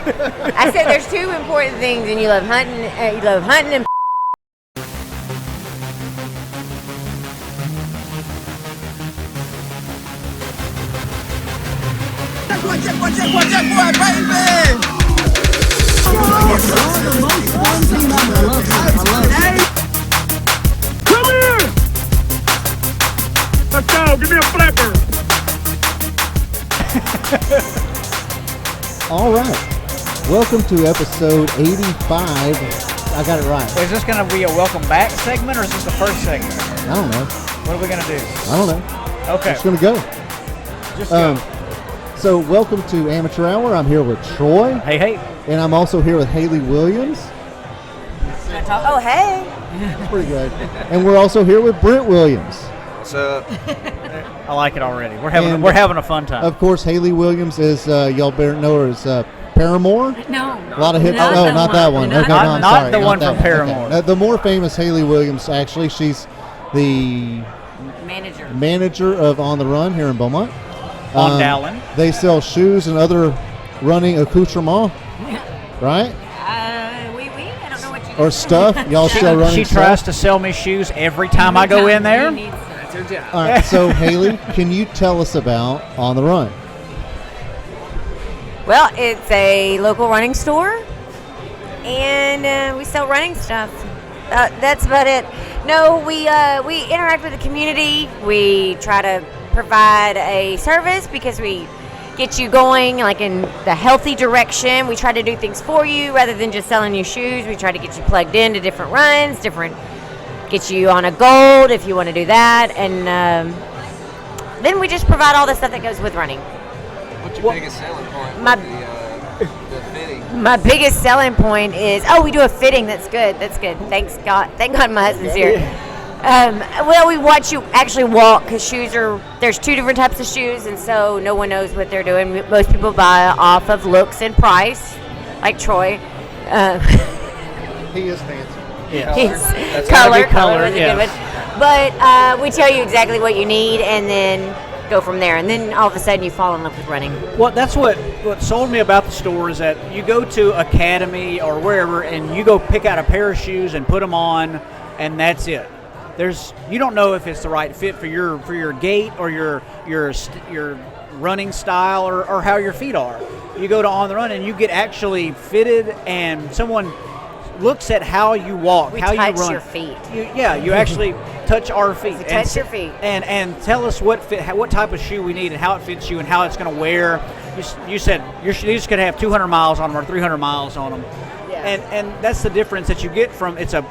I said there's two important things, and you love hunting. You love hunting and. Check one, baby! Come here! Let's go, give me a flipper! All right. Welcome to episode 85. I got it right. Is this going to be a welcome back segment, or is this the first segment? I don't know. What are we going to do? I don't know. Okay. Just going to go. Just go. So welcome to Amateur Hour. I'm here with Troy. Hey. And I'm also here with Haley Williams. Oh, hey. That's pretty good. And we're also here with Brent Williams. What's up? I like it already. We're having a fun time. Of course, Haley Williams is, y'all better know her as Paramore. No. A lot of hits. Oh, not that one. Okay, no, I'm not sorry. the one that from Paramore. Okay. The more famous Haley Williams, actually, she's the manager of On the Run here in Beaumont. On Dallin. They sell shoes and other running accoutrements, right? I don't know what you Or stuff. Y'all sell running She stuff? tries to sell me shoes every time I go in there. That's her job. All right, so Haley, can you tell us about On the Run? Well, it's a local running store, and we sell running stuff. That's about it. No, we interact with the community. We try to provide a service because we get you going like in the healthy direction. We try to do things for you rather than just selling you shoes. We try to get you plugged into different runs, get you on a gold if you want to do that, and then we just provide all the stuff that goes with running. What's your biggest selling point? The fitting. My biggest selling point is, we do a fitting. That's good. Thank God my husband's here. Well, we watch you actually walk because there's two different types of shoes, and so no one knows what they're doing. Most people buy off of looks and price, like Troy. He is fancy. Yeah. He's color was a yes. good one. But we tell you exactly what you need, and then go from there. And then all of a sudden you fall in love with running. Well, that's what sold me about the store is that you go to Academy or wherever, and you go pick out a pair of shoes and put them on, and that's it. You don't know if it's the right fit for your gait or your running style or how your feet are. You go to On the Run and you get actually fitted, and someone looks at how you walk, how you run. We touch your feet. You actually touch our feet. We touch your feet. And tell us what type of shoe we need and how it fits you and how it's going to wear. You said your shoes could have 200 miles on them or 300 miles on them. And that's the difference that you get from it's a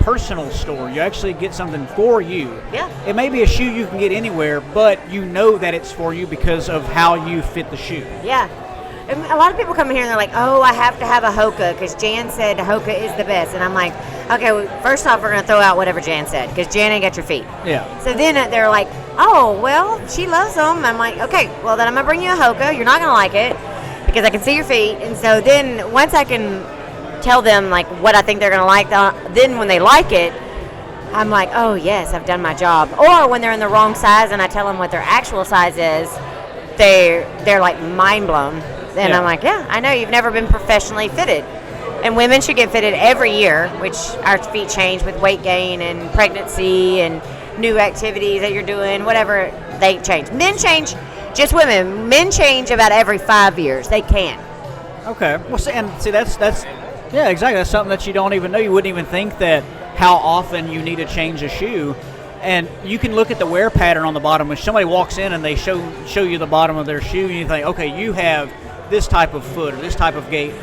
personal store. You actually get something for you. Yeah. It may be a shoe you can get anywhere, but you know that it's for you because of how you fit the shoe. Yeah. And a lot of people come in here and they're like, I have to have a Hoka because Jan said Hoka is the best. And I'm like, okay, well, first off, we're going to throw out whatever Jan said because Jan ain't got your feet. Yeah. So then they're like, well, she loves them. I'm like, okay, well, then I'm going to bring you a Hoka. You're not going to like it because I can see your feet. And so then once I can tell them like what I think they're going to like, then when they like it, I'm like, oh, yes, I've done my job. Or when they're in the wrong size and I tell them what their actual size is, they're like mind blown. And I'm like, yeah, I know you've never been professionally fitted. And women should get fitted every year, which our feet change with weight gain and pregnancy and new activities that you're doing, whatever, they change. Men change, just women. Men change about every 5 years. They can. Okay. Well, see, that's yeah, exactly. That's something that you don't even know. You wouldn't even think that how often you need to change a shoe. And you can look at the wear pattern on the bottom. When somebody walks in and they show you the bottom of their shoe, and you think, okay, you have this type of foot or this type of gait.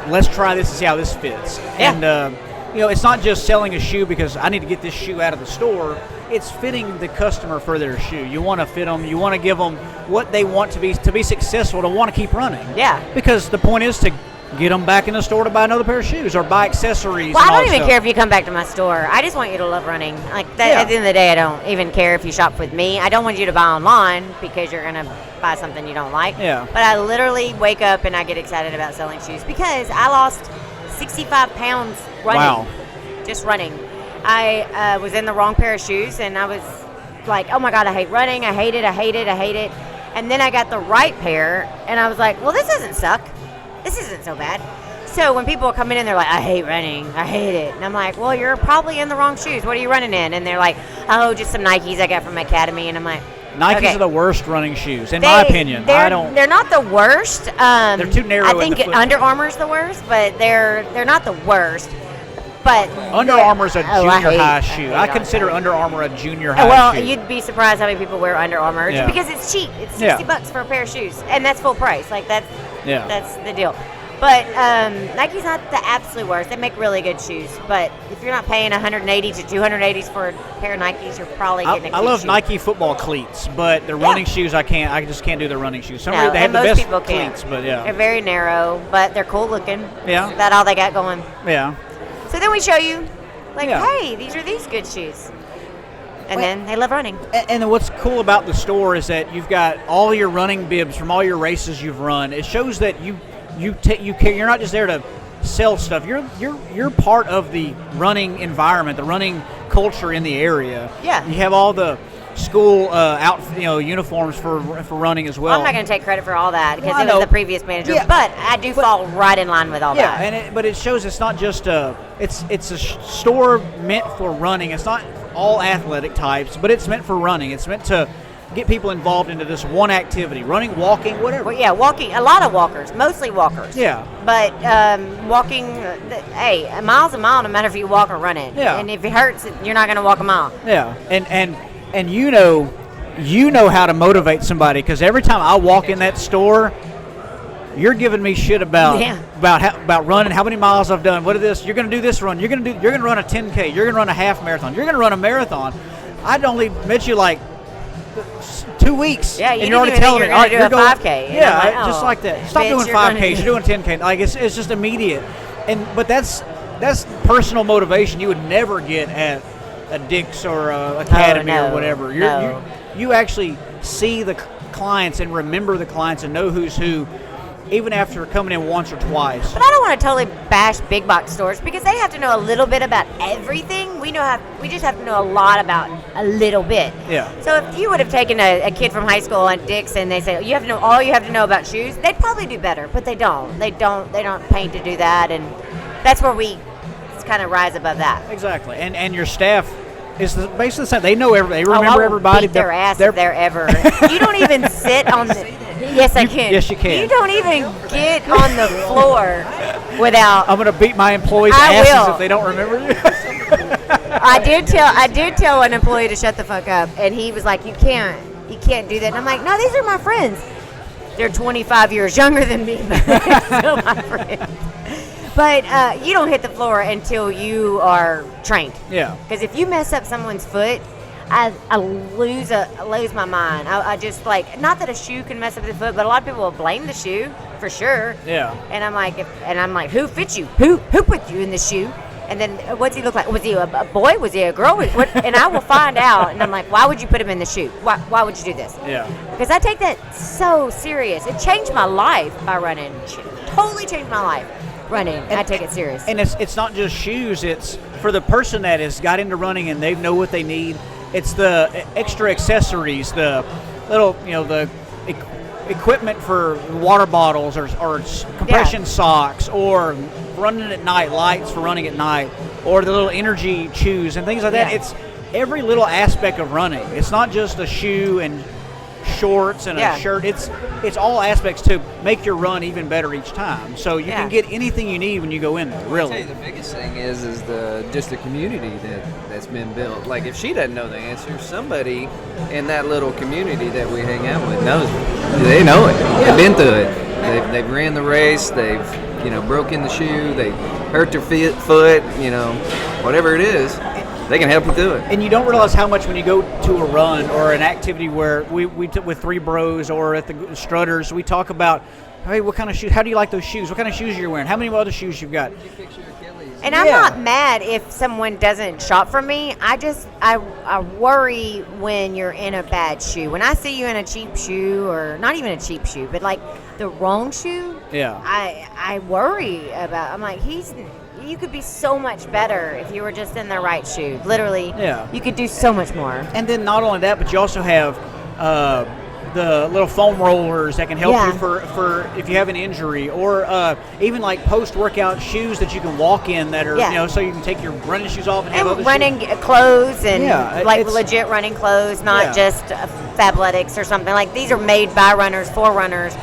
Let's try this and see how this fits. Yeah. And it's not just selling a shoe because I need to get this shoe out of the store. It's fitting the customer for their shoe. You want to fit them. You want to give them what they want to be successful, to want to keep running. Yeah. Because the point is to get them back in the store to buy another pair of shoes or buy accessories. Well, and I all don't even stuff. care if you come back to my store. I just want you to love running. Like that, Yeah. At the end of the day, I don't even care if you shop with me. I don't want you to buy online because you're going to buy something you don't like. Yeah. But I literally wake up and I get excited about selling shoes because I lost 65 pounds running. Wow. Just running. I was in the wrong pair of shoes and I was like, oh my God, I hate running. I hate it. And then I got the right pair and I was like, well, this doesn't suck. this isn't so bad. So when people are coming in, they're like, I hate running. I hate it. And I'm like, well, you're probably in the wrong shoes. What are you running in? And they're like, oh, just some Nikes I got from my academy. And I'm like, Nikes okay. are the worst running shoes, in my opinion. They're not the worst. They're too narrow. I think Under Armour's the worst, but they're not the worst. But Under Armour's a junior high shoe. I hate consider Under Armour a junior high shoe. Well, you'd be surprised how many people wear Under Armour because it's cheap. It's $60 for a pair of shoes, and that's full price. Like that's the deal. But Nike's not the absolute worst. They make really good shoes. But if you're not paying $180 to $280 for a pair of Nikes, you're probably getting a good I love shoe. Nike football cleats, but the running shoes I just can't do the running shoes. They have the most best people cleats, but they're very narrow, but they're cool looking. Yeah. That's about all they got going. Yeah. So then we show you, hey, these are these good shoes. And then they love running. And what's cool about the store is that you've got all your running bibs from all your races you've run. It shows that you're not just there to sell stuff. You're part of the running environment, the running culture in the area. Yeah. You have all the school uniforms for running as well. I'm not going to take credit for all that because it was the previous manager, but I do fall right in line with all that. Yeah, but it shows it's not just it's a store meant for running. It's not all athletic types, but it's meant for running. It's meant to get people involved into this one activity, running, walking, whatever. Well, yeah, walking, a lot of walkers, mostly walkers. Yeah. But walking, hey, a mile's a mile no matter if you walk or run it. Yeah. And if it hurts, you're not going to walk a mile. Yeah, and you know how to motivate somebody because every time I walk in that store, you're giving me shit about running, how many miles I've done. What is this? You're going to do this run. You're going to run a 10K. You're going to run a half marathon. You're going to run a marathon. I'd only met you like 2 weeks. Yeah, you and you're already telling me, all right, you're going to do a 5K. Yeah, like, just like that. Stop doing 5Ks. You're doing 10K. Like it's just immediate. But that's personal motivation you would never get at a Dick's or a Academy or whatever. You actually see the clients and remember the clients and know who's who, even after coming in once or twice. But I don't want to totally bash big box stores because they have to know a little bit about everything. We just have to know a lot about a little bit. Yeah. So if you would have taken a kid from high school at Dick's and they say you have to know all you have to know about shoes, they'd probably do better. But they don't. They don't paint to do that, and that's where we kind of rise above that. Exactly. And your staff is basically the same. They know everybody. They remember everybody. Beat their ass if they're ever. You don't even sit on the. Yes, I can. Yes, you can. You don't even get on the floor without. I'm going to beat my employees' asses if they don't remember you. I did tell an employee to shut the fuck up, and he was like, "You can't do that." And I'm like, "No, these are my friends. They're 25 years younger than me, but they're still my friends." But you don't hit the floor until you are trained. Yeah. Because if you mess up someone's foot, I lose my mind. I just like, not that a shoe can mess up the foot, but a lot of people will blame the shoe for sure. Yeah. And I'm like, who fit you? Who put you in the shoe? And then what's he look like? Was he a boy? Was he a girl? And I will find out. And I'm like, why would you put him in the shoe? Why would you do this? Yeah. Because I take that so serious. It changed my life by running. Totally changed my life. Running, I take it serious. And it's not just shoes. It's for the person that has got into running and they know what they need. It's the extra accessories, the little, the equipment for water bottles or compression socks, or running at night, lights for running at night, or the little energy chews and things like that. It's every little aspect of running. It's not just a shoe and shorts and a shirt. It's all aspects to make your run even better each time. So you can get anything you need when you go in there. Really, I'll tell you, the biggest thing is the community that's been built. Like if she doesn't know the answer, somebody in that little community that we hang out with knows it. They know it. They've been through it. They've ran the race. They've broken the shoe. They hurt their foot. Whatever it is. They can help you do it. And you don't realize how much when you go to a run or an activity where we with Three Bros or at the Strutters, we talk about, hey, what kind of shoes? How do you like those shoes? What kind of shoes you're wearing? How many other shoes you've got? And I'm not mad if someone doesn't shop for me. I worry when you're in a bad shoe. When I see you in a cheap shoe, or not even a cheap shoe, but like the wrong shoe, I worry about. I'm like, you could be so much better if you were just in the right shoe. Literally, you could do so much more. And then not only that, but you also have the little foam rollers that can help Yeah. you for if you have an injury, or even like post-workout shoes that you can walk in that are, so you can take your running shoes off and have other running shoes. clothes and like it's- legit running clothes, not just Fabletics or something. Like these are made by runners for runners.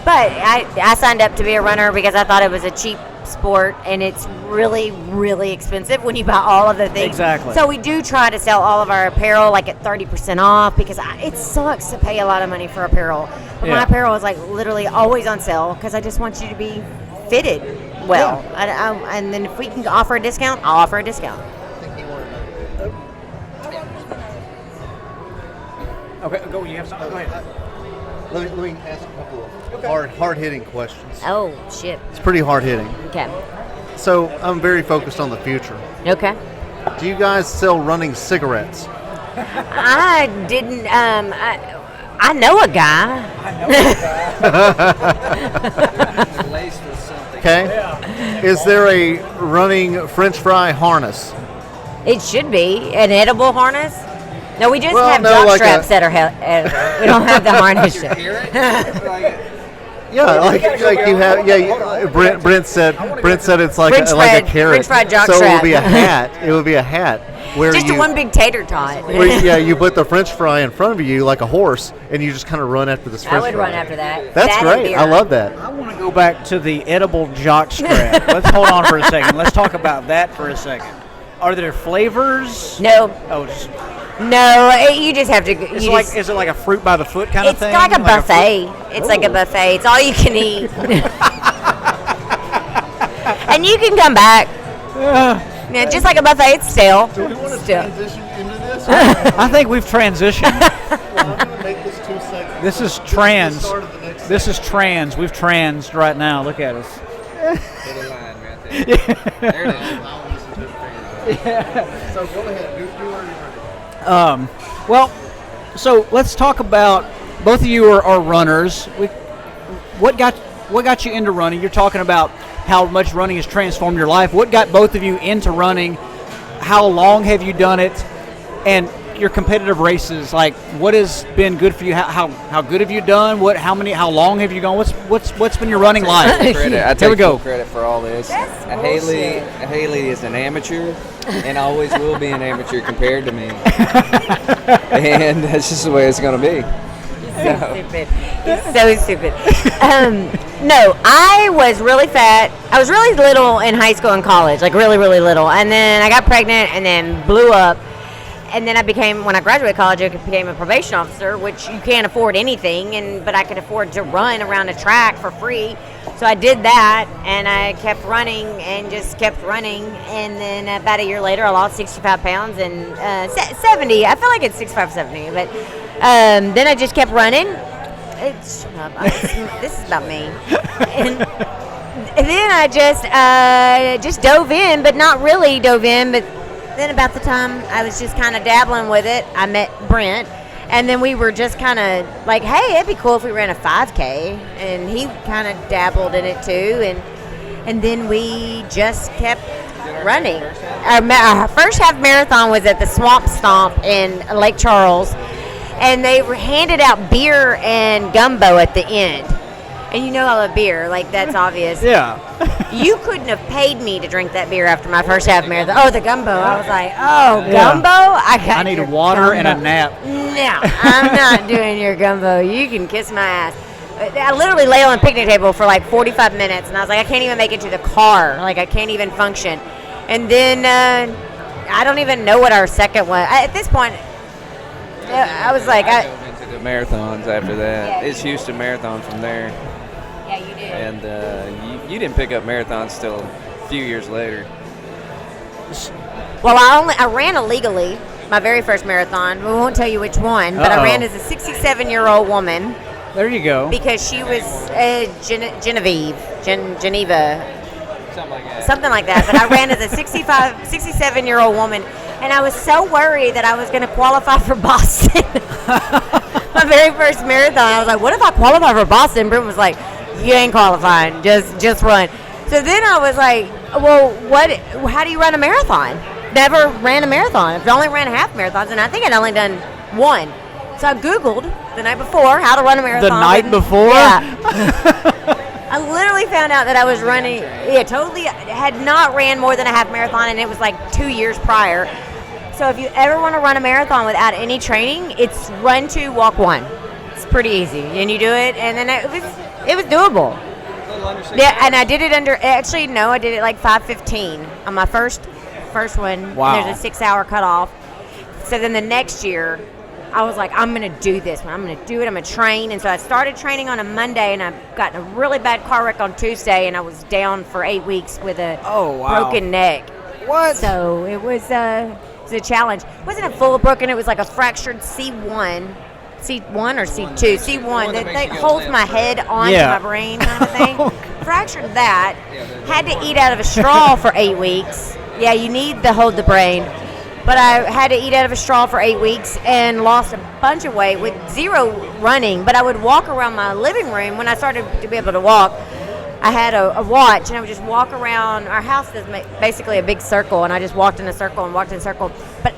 But I signed up to be a runner because I thought it was a cheap sport, and it's really, really expensive when you buy all of the things. Exactly. So we do try to sell all of our apparel like at 30% off because it sucks to pay a lot of money for apparel. But my apparel is like literally always on sale because I just want you to be fitted well. And then if we can offer a discount, I'll offer a discount. Okay, go. You have something? Go ahead. Let me ask a couple of hard-hitting questions. Oh, shit. It's pretty hard-hitting. Okay. So I'm very focused on the future. Okay. Do you guys sell running cigarettes? I didn't. I know a guy. Laced with something. Okay. Is there a running French fry harness? It should be an edible harness. No, we just Well, have no, jock like straps that are. We don't have the harness. You hear it? Yeah, like you have. Yeah, Brent said it's like French like fried- a carrot. French fried jock so it strap. would be a hat. It would be a hat where Just you a one big tater tot. where, you put the French fry in front of you like a horse, and you just kind of run after this I French would fry. run after that. That's That and great. beer. I love that. I want to go back to the edible jock strap. Let's hold on for a second. Let's talk about that for a second. Are there flavors? No, Oh, just, you just have to. is it like a fruit by the foot kind of It's thing? like a buffet. It's like a buffet. It's all you can eat. And you can come back. Yeah, just like a buffet, it's stale. Do we want to Still. transition into this? I think we've transitioned. I'm going to make this 2 seconds. This is trans. The start of the next This is trans. We've transed right now. Look at us. Little line right there. There it is. So go ahead. Do where you're ready. Well, so let's talk about, both of you are runners. What got you into running? You're talking about how much running has transformed your life. What got both of you into running? How long have you done it? And your competitive races, like what has been good for you? How good have you done? How long have you gone? What's been your running life? I Here take we go. full credit for all this. That's Haley is an amateur and always will be an amateur compared to me. And that's just the way it's going to be. Stupid. He's so stupid. No, I was really fat. I was really little in high school and college, like really, really little. And then I got pregnant and then blew up. And then when I graduated college, I became a probation officer, which you can't afford anything, but I could afford to run around a track for free. So I did that, and I kept running and just kept running. And then about a year later, I lost 65 pounds and 70. I feel like it's 65, 70. But then I just kept running. This is about me. And then I just dove in, but not really dove in. But then about the time I was just kind of dabbling with it, I met Brent. And then we were just kind of like, hey, it'd be cool if we ran a 5K. And he kind of dabbled in it too. And then we just kept running. Our first half marathon was at the Swamp Stomp in Lake Charles. And they handed out beer and gumbo at the end. And you know I love beer. Like, that's obvious. Yeah. You couldn't have paid me to drink that beer after my first half marathon. Oh, the gumbo. I was like, Yeah. gumbo? I need your water and a gumbo. nap. No, I'm not doing your gumbo. You can kiss my ass. I literally lay on the picnic table for like 45 minutes, and I was like, I can't even make it to the car. Like, I can't even function. And then I don't even know what our second was. At this point, I was like, I dove into the marathons after that. Yeah, It's Houston Marathon from there. yeah, you did. And you didn't pick up marathons till a few years later. Well, I ran illegally my very first marathon. We won't tell you which one, but I Uh-oh. ran as a 67-year-old woman There you go. because she was Geneva, Something like that. But I ran as a 67-year-old woman, and I was so worried that I was going to qualify for Boston. My very first marathon, I was like, what if I qualify for Boston? Brent was like, you ain't qualifying, just run. So then I was like, well, how do you run a marathon? Never ran a marathon. I've only ran half marathons, and I think I'd only done one. So I Googled the night before how to run a marathon. The night before? Yeah. I literally found out that I was running. Yeah, totally. Had not ran more than a half marathon, and it was like 2 years prior. So if you ever want to run a marathon without any training, it's run 2, walk 1. It's pretty easy, and you do it, and then it was doable. Yeah, and I did it under. Actually, no, I did it like 5:15 on my first one. Wow. There's a 6-hour cutoff. So then the next year, I was like, I'm going to do this one. I'm going to do it. I'm going to train. And so I started training on a Monday, and I got in a really bad car wreck on Tuesday, and I was down for 8 weeks with a broken neck. What? So it was a challenge. It wasn't a full broken. It was like a fractured C1 or C2? C1 that holds my head onto my brain kind of thing. Fractured that. Had to eat out of a straw for 8 weeks. Yeah, you need to hold the brain. But I had to eat out of a straw for 8 weeks and lost a bunch of weight with 0 running. But I would walk around my living room when I started to be able to walk. I had a watch, and I would just walk around. Our house is basically a big circle, and I just walked in a circle and walked in a circle. But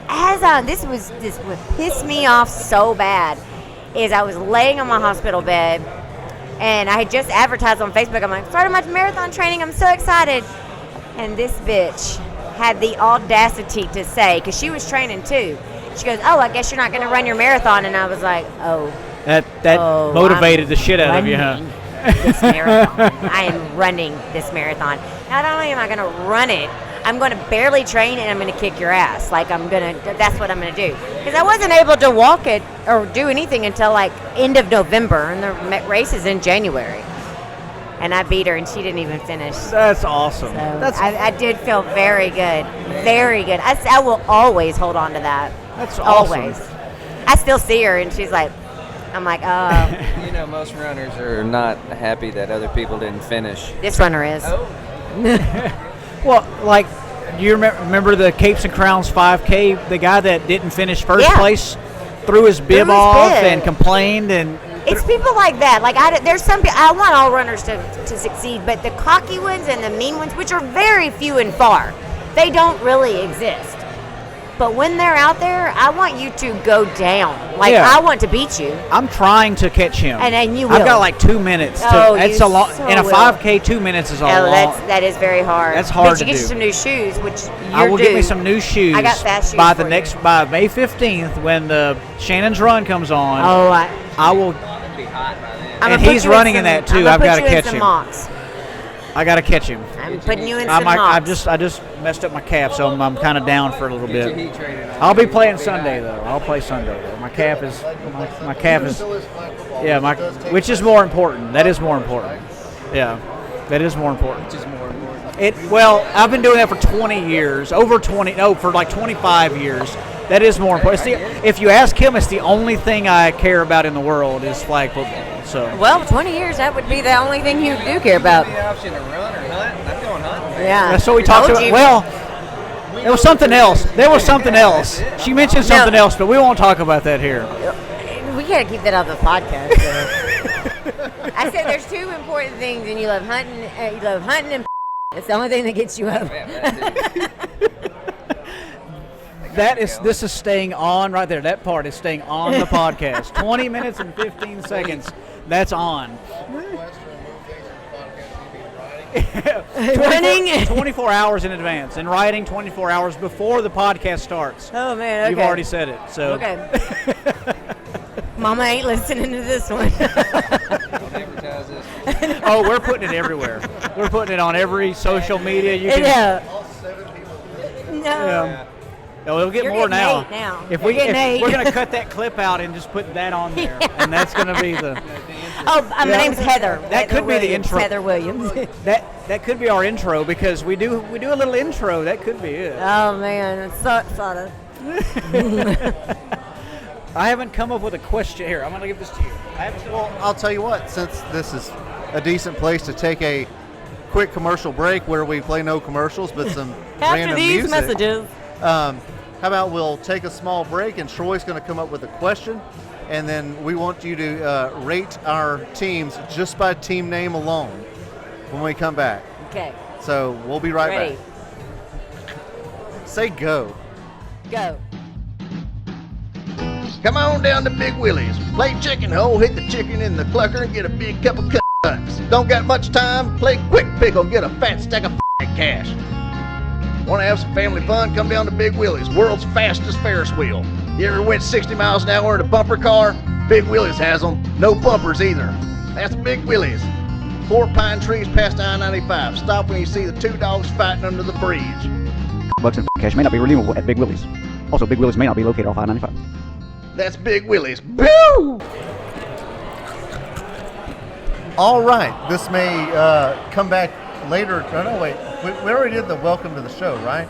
this would piss me off so bad, is I was laying on my hospital bed, and I had just advertised on Facebook. I'm like, started my marathon training. I'm so excited. And this bitch had the audacity to say, because she was training too, she goes, oh, I guess you're not going to run your marathon. And I was like, That motivated the shit out of you, huh? This marathon. I am running this marathon. Not only am I going to run it, I'm going to barely train, and I'm going to kick your ass. Like, that's what I'm going to do. Because I wasn't able to walk it or do anything until like end of November, and the race is in January. And I beat her, and she didn't even finish. That's awesome. So I did feel very good. Very good. I will always hold on to that. That's awesome. Always. I still see her, and she's like, I'm like, oh. You know, most runners are not happy that other people didn't finish. This runner is. Oh. Well, like, you remember the Capes and Crowns 5K? The guy that didn't finish first place threw his bib off and complained, and it's people like that. Like, there's some people. I want all runners to succeed, but the cocky ones and the mean ones, which are very few and far, they don't really exist. But when they're out there, I want you to go down. Like, I want to beat you. I'm trying to catch him. And you will. I've got like 2 minutes. That's a lot. In a 5K, 2 minutes is a long. That is very hard. That's hard to do. But you get you some new shoes, which I will get me some new shoes. I got fast shoes by May 15th, when the Shannon's Run comes on. Oh, I will. Be hot by then. And he's running in that too. I've got to catch him. Mocks. I got to catch him. I'm putting you in some mocks. I just messed up my calf, so I'm kind of down for a little bit. I'll be playing Sunday though. I'll play Sunday though. My calf is which is more important. That is more important. Yeah, that is more important. Which is more important. Well, I've been doing that for 20 years. For like 25 years. That is more important. If you ask him, it's the only thing I care about in the world is flag football. So. Well, 20 years, that would be the only thing you do care about. The option to run or hunt. I'm going hunting. Yeah. That's what we talked about. Well, there was something else. She mentioned something else, but we won't talk about that here. We got to keep that on the podcast. I said there's 2 important things, and you love hunting. You love hunting and. It's the only thing that gets you up. This is staying on right there. That part is staying on the podcast. 20 minutes and 15 seconds. That's on. 24 hours in advance, and writing 24 hours before the podcast starts. Oh, man, okay. You've already said it. So. Okay. Mama ain't listening to this one. Don't advertise this. Oh, we're putting it everywhere. We're putting it on every social media you can. No. Yeah. No, we'll get more now. If we're going to cut that clip out and just put that on there, and that's going to be the. My name's Heather. That could be the intro. Heather Williams. that could be our intro, because we do a little intro. That could be it. Oh man, it's sort of. I haven't come up with a question here. I'm going to give this to you. Well, I'll tell you what. Since this is a decent place to take a quick commercial break where we play no commercials but some random music. After these messages. How about we'll take a small break, and Troy's going to come up with a question, and then we want you to rate our teams just by team name alone when we come back. Okay. So we'll be right back. Say go. Go. Come on down to Big Willie's. Play chicken hole, hit the chicken in the clucker, and get a big cup of cuts. Don't got much time? Play quick pickle, get a fat stack of cash. Want to have some family fun? Come down to Big Willie's, world's fastest Ferris wheel. You ever went 60 miles an hour in a bumper car? Big Willie's has them. No bumpers either. That's Big Willie's. 4 pine trees past I-95. Stop when you see the 2 dogs fighting under the bridge. Bucks and cash may not be redeemable at Big Willie's. Also, Big Willie's may not be located off I-95. That's Big Willie's. Boo! All right, this may come back later. Oh, no, wait. We already did the welcome to the show, right?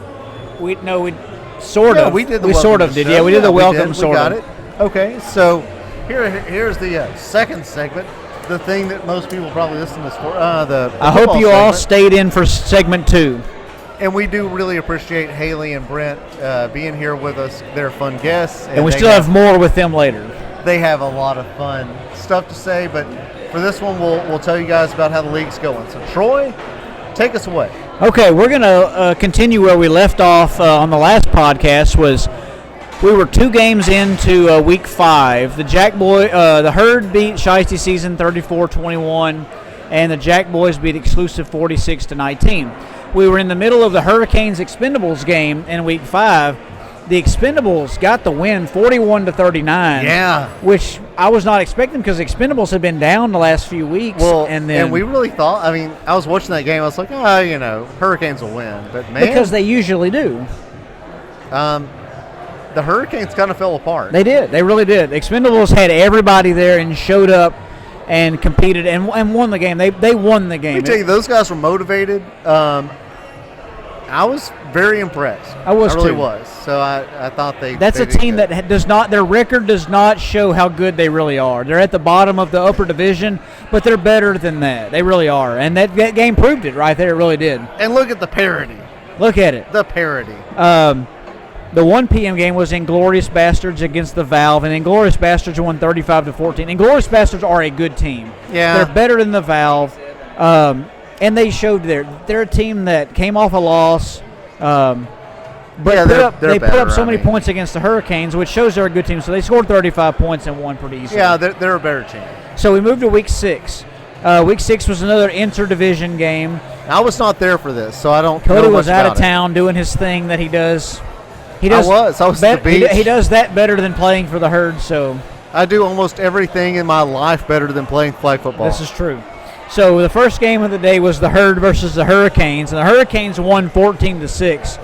We sort of. We did the we welcome sort to of the did. show. Yeah, we did the we welcome. did. Sort We got of. it. Okay, so here's the second segment. The thing that most people probably listen to this for. The I hope football you all segment. stayed in for segment 2. And we do really appreciate Haley and Brent being here with us. They're fun guests. And we they still have more with them later. They have a lot of fun stuff to say, but for this one, we'll tell you guys about how the league's going. So, Troy, take us away. Okay, we're going to continue where we left off on the last podcast. We were 2 games into week 5. The Herd beat Shiesty Season 34-21, and the Jack Boys beat Exclusive 46-19. We were in the middle of the Hurricanes Expendables game in week 5. The Expendables got the win 41-39. Yeah. Which I was not expecting because Expendables had been down the last few weeks. Well, and we really thought, I was watching that game. I was like, Hurricanes will win. But, man. Because they usually do. The Hurricanes kind of fell apart. They did. They really did. Expendables had everybody there and showed up and competed and won the game. They won the game. Let me tell you, those guys were motivated. I was very impressed. I was really too. was. So I thought they. That's they a did team good. that does not. Their record does not show how good they really are. They're at the bottom of the upper division, but they're better than that. They really are, and that game proved it right there. It really did. And look at the parity. Look at it. The parity. The 1 p.m. game was Inglorious Bastards against the Valve, and Inglorious Bastards won 35-14. Inglorious Bastards are a good team. Yeah. They're better than the Valve, and they showed they're a team that came off a loss. But they put up so many points against the Hurricanes, which shows they're a good team. So they scored 35 points and won pretty easily. Yeah, they're a better team. So we moved to week 6. Week 6 was another inter-division game. I was not there for this, so I don't. Cody know was much out of about it. town doing his thing that he does. I was at the beach. He does that better than playing for the Herd. So I do almost everything in my life better than playing flag football. this is true. So the first game of the day was the Herd versus the Hurricanes, and the Hurricanes won 14-6.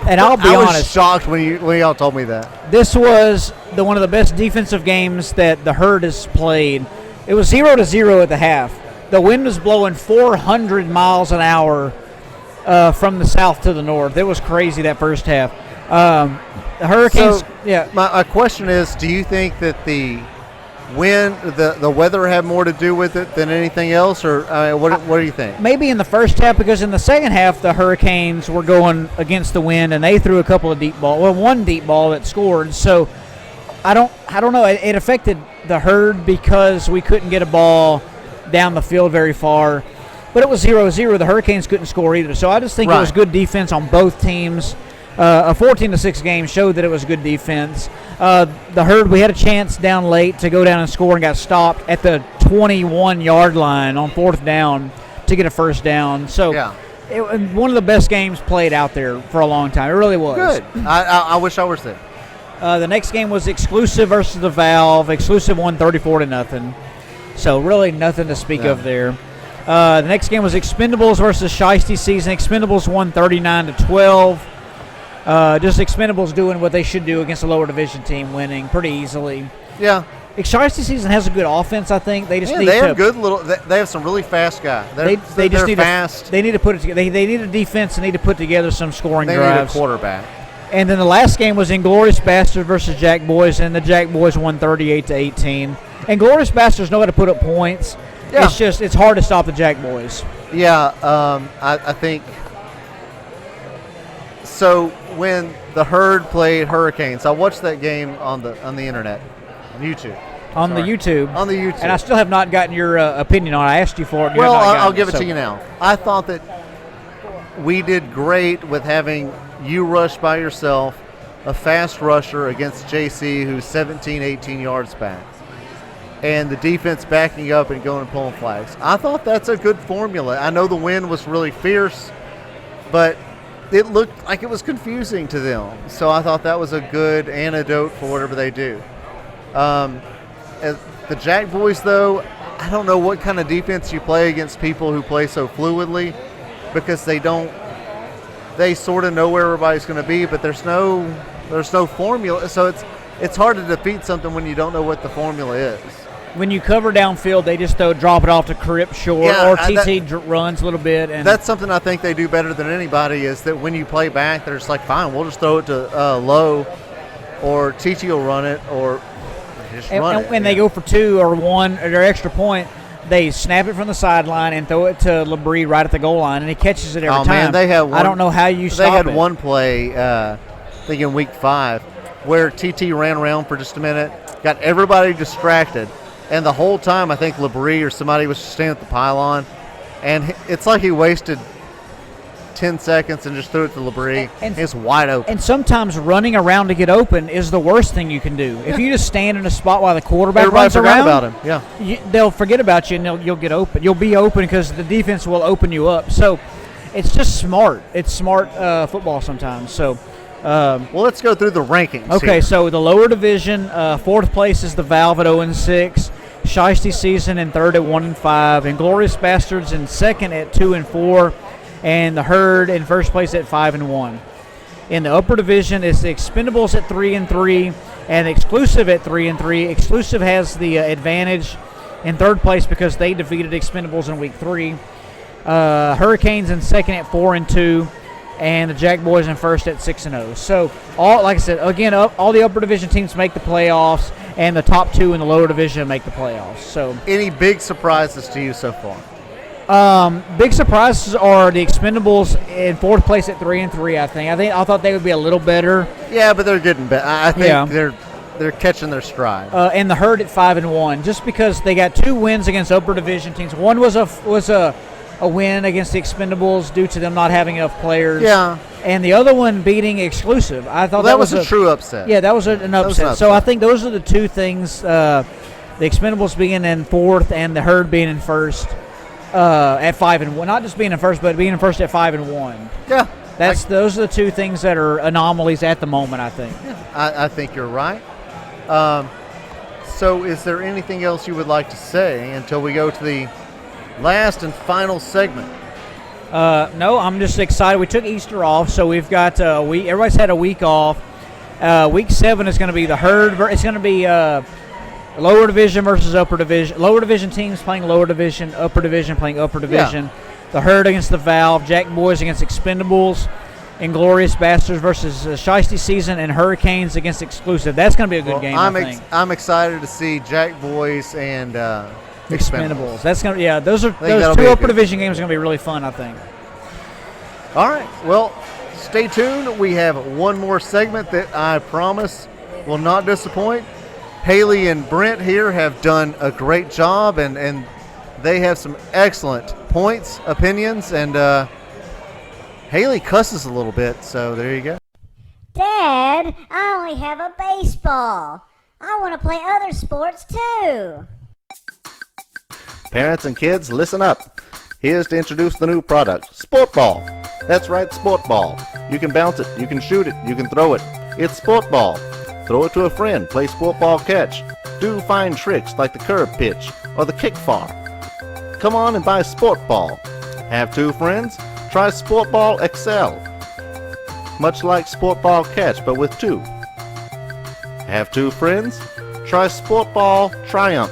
And I'll be honest, I was shocked when y'all told me that. this was one of the best defensive games that the Herd has played. It was 0-0 at the half. The wind was blowing 400 miles an hour from the south to the north. It was crazy that first half. The Hurricanes. So, yeah. My question is: do you think that the wind, the weather, had more to do with it than anything else, or what do you think? Maybe in the first half, because in the second half the Hurricanes were going against the wind and they threw a couple of deep balls. Well, one deep ball that scored. So I don't know. It affected the Herd because we couldn't get a ball down the field very far. But it was 0-0. The Hurricanes couldn't score either. So I just think it was good defense on both teams. A 14-6 game showed that it was good defense. The Herd, we had a chance down late to go down and score and got stopped at the 21-yard line on 4th down to get a first down. So one of the best games played out there for a long time. It really was. Good. I wish I was there. The next game was Exclusive versus the Valve. Exclusive won 34-0. So really nothing to speak of there. The next game was Expendables versus Shiesty Season. Expendables won 39-12. Just Expendables doing what they should do against a lower division team, winning pretty easily. Yeah. Shiesty Season has a good offense, I think. They just need they to. have good little. They have some really fast guys. They're just need fast. They need to put it together. They need a defense. They need to put together some scoring they drives. Need a quarterback. And then the last game was Inglorious Bastards versus Jack Boys, and the Jack Boys won 38-18. And Glorious Bastards know how to put up points. Yeah. It's hard to stop the Jack Boys. Yeah, I think. So when the Herd played Hurricanes, I watched that game on the internet, on YouTube. On the YouTube. And I still have not gotten your opinion on it. I asked you for it. Well, I'll give it to you now. I thought that we did great with having you rush by yourself a fast rusher against JC who's 17, 18 yards back, and the defense backing up and going and pulling flags. I thought that's a good formula. I know the wind was really fierce, but it looked like it was confusing to them. So I thought that was a good antidote for whatever they do. As the Jack boys, though, I don't know what kind of defense you play against people who play so fluidly, because they sort of know where everybody's going to be, but there's no formula. So it's hard to defeat something when you don't know what the formula is. When you cover downfield, they just drop it off to Crip short, or TT runs a little bit. And that's something I think they do better than anybody, is that when you play back, they're just like, fine, we'll just throw it to low, or TT will run it, or just run it. When they go for 2 or 1 or their extra point, they snap it from the sideline and throw it to LeBrie right at the goal line, and he catches it every time. Man, they had I don't know how you stop it. They had one play, I think in week 5, where TT ran around for just a minute, got everybody distracted, and the whole time I think LeBrie or somebody was standing at the pylon, and it's like he wasted 10 seconds and just threw it to LeBrie. And it's wide open. And sometimes running around to get open is the worst thing you can do. If you just stand in a spot while the quarterback runs around, about him. Yeah, they'll forget about you, and you'll get open. You'll be open because the defense will open you up. So it's just smart. It's smart football sometimes. So. Well, let's go through the rankings. Okay, here. So the lower division, 4th place is the Valve at 0-6, Shiesty Season in 3rd at 1-5, and Glorious Bastards in 2nd at 2-4, and the Herd in 1st place at 5-1. In the upper division is the Expendables at 3-3, and Exclusive at 3-3. Exclusive has the advantage in 3rd place because they defeated Expendables in week 3. Hurricanes in 2nd at 4-2. And the Jack Boys in 1st at 6-0. So, like I said, again, all the upper division teams make the playoffs, and the top 2 in the lower division make the playoffs. So, any big surprises to you so far? Big surprises are the Expendables in 4th place at 3-3. I thought they would be a little better. Yeah, but they're getting better. I think they're catching their stride. And the Herd at 5-1, just because they got 2 wins against upper division teams. One was a win against the Expendables due to them not having enough players. Yeah. And the other one beating Exclusive. I thought that was a true upset. Yeah, that was an upset. So I think those are the 2 things, the Expendables being in 4th and the Herd being in 1st at 5-1. Not just being in 1st, but being in 1st at 5-1. Yeah. Those are the 2 things that are anomalies at the moment, I think. Yeah, I think you're right. So is there anything else you would like to say until we go to the last and final segment? No, I'm just excited. We took Easter off, so we've got a week. Everybody's had a week off. Week 7 is going to be the Herd. It's going to be lower division versus upper division. Lower division teams playing lower division, upper division playing upper division. Yeah. The Herd against the Valve, Jack Boys against Expendables, Inglorious Bastards versus Shiesty Season, and Hurricanes against Exclusive. That's going to be a good game, I think. I'm excited to see Jack Boys and Expendables. That's going to, those 2 upper division games are going to be really fun, I think. All right. Well, stay tuned. We have one more segment that I promise will not disappoint. Haley and Brent here have done a great job, and they have some excellent points, opinions, and Haley cusses a little bit, so there you go. Dad, I only have a baseball. I want to play other sports too. Parents and kids, listen up. Here's to introduce the new product, Sport Ball. That's right, Sport Ball. You can bounce it, you can shoot it, you can throw it. It's Sport Ball. Throw it to a friend, play Sport Ball catch. Do fine tricks like the curve pitch or the kick far. Come on and buy Sport Ball. Have 2 friends? Try Sport Ball XL. Much like Sport Ball catch, but with 2. Have 2 friends? Try Sport Ball Triumph.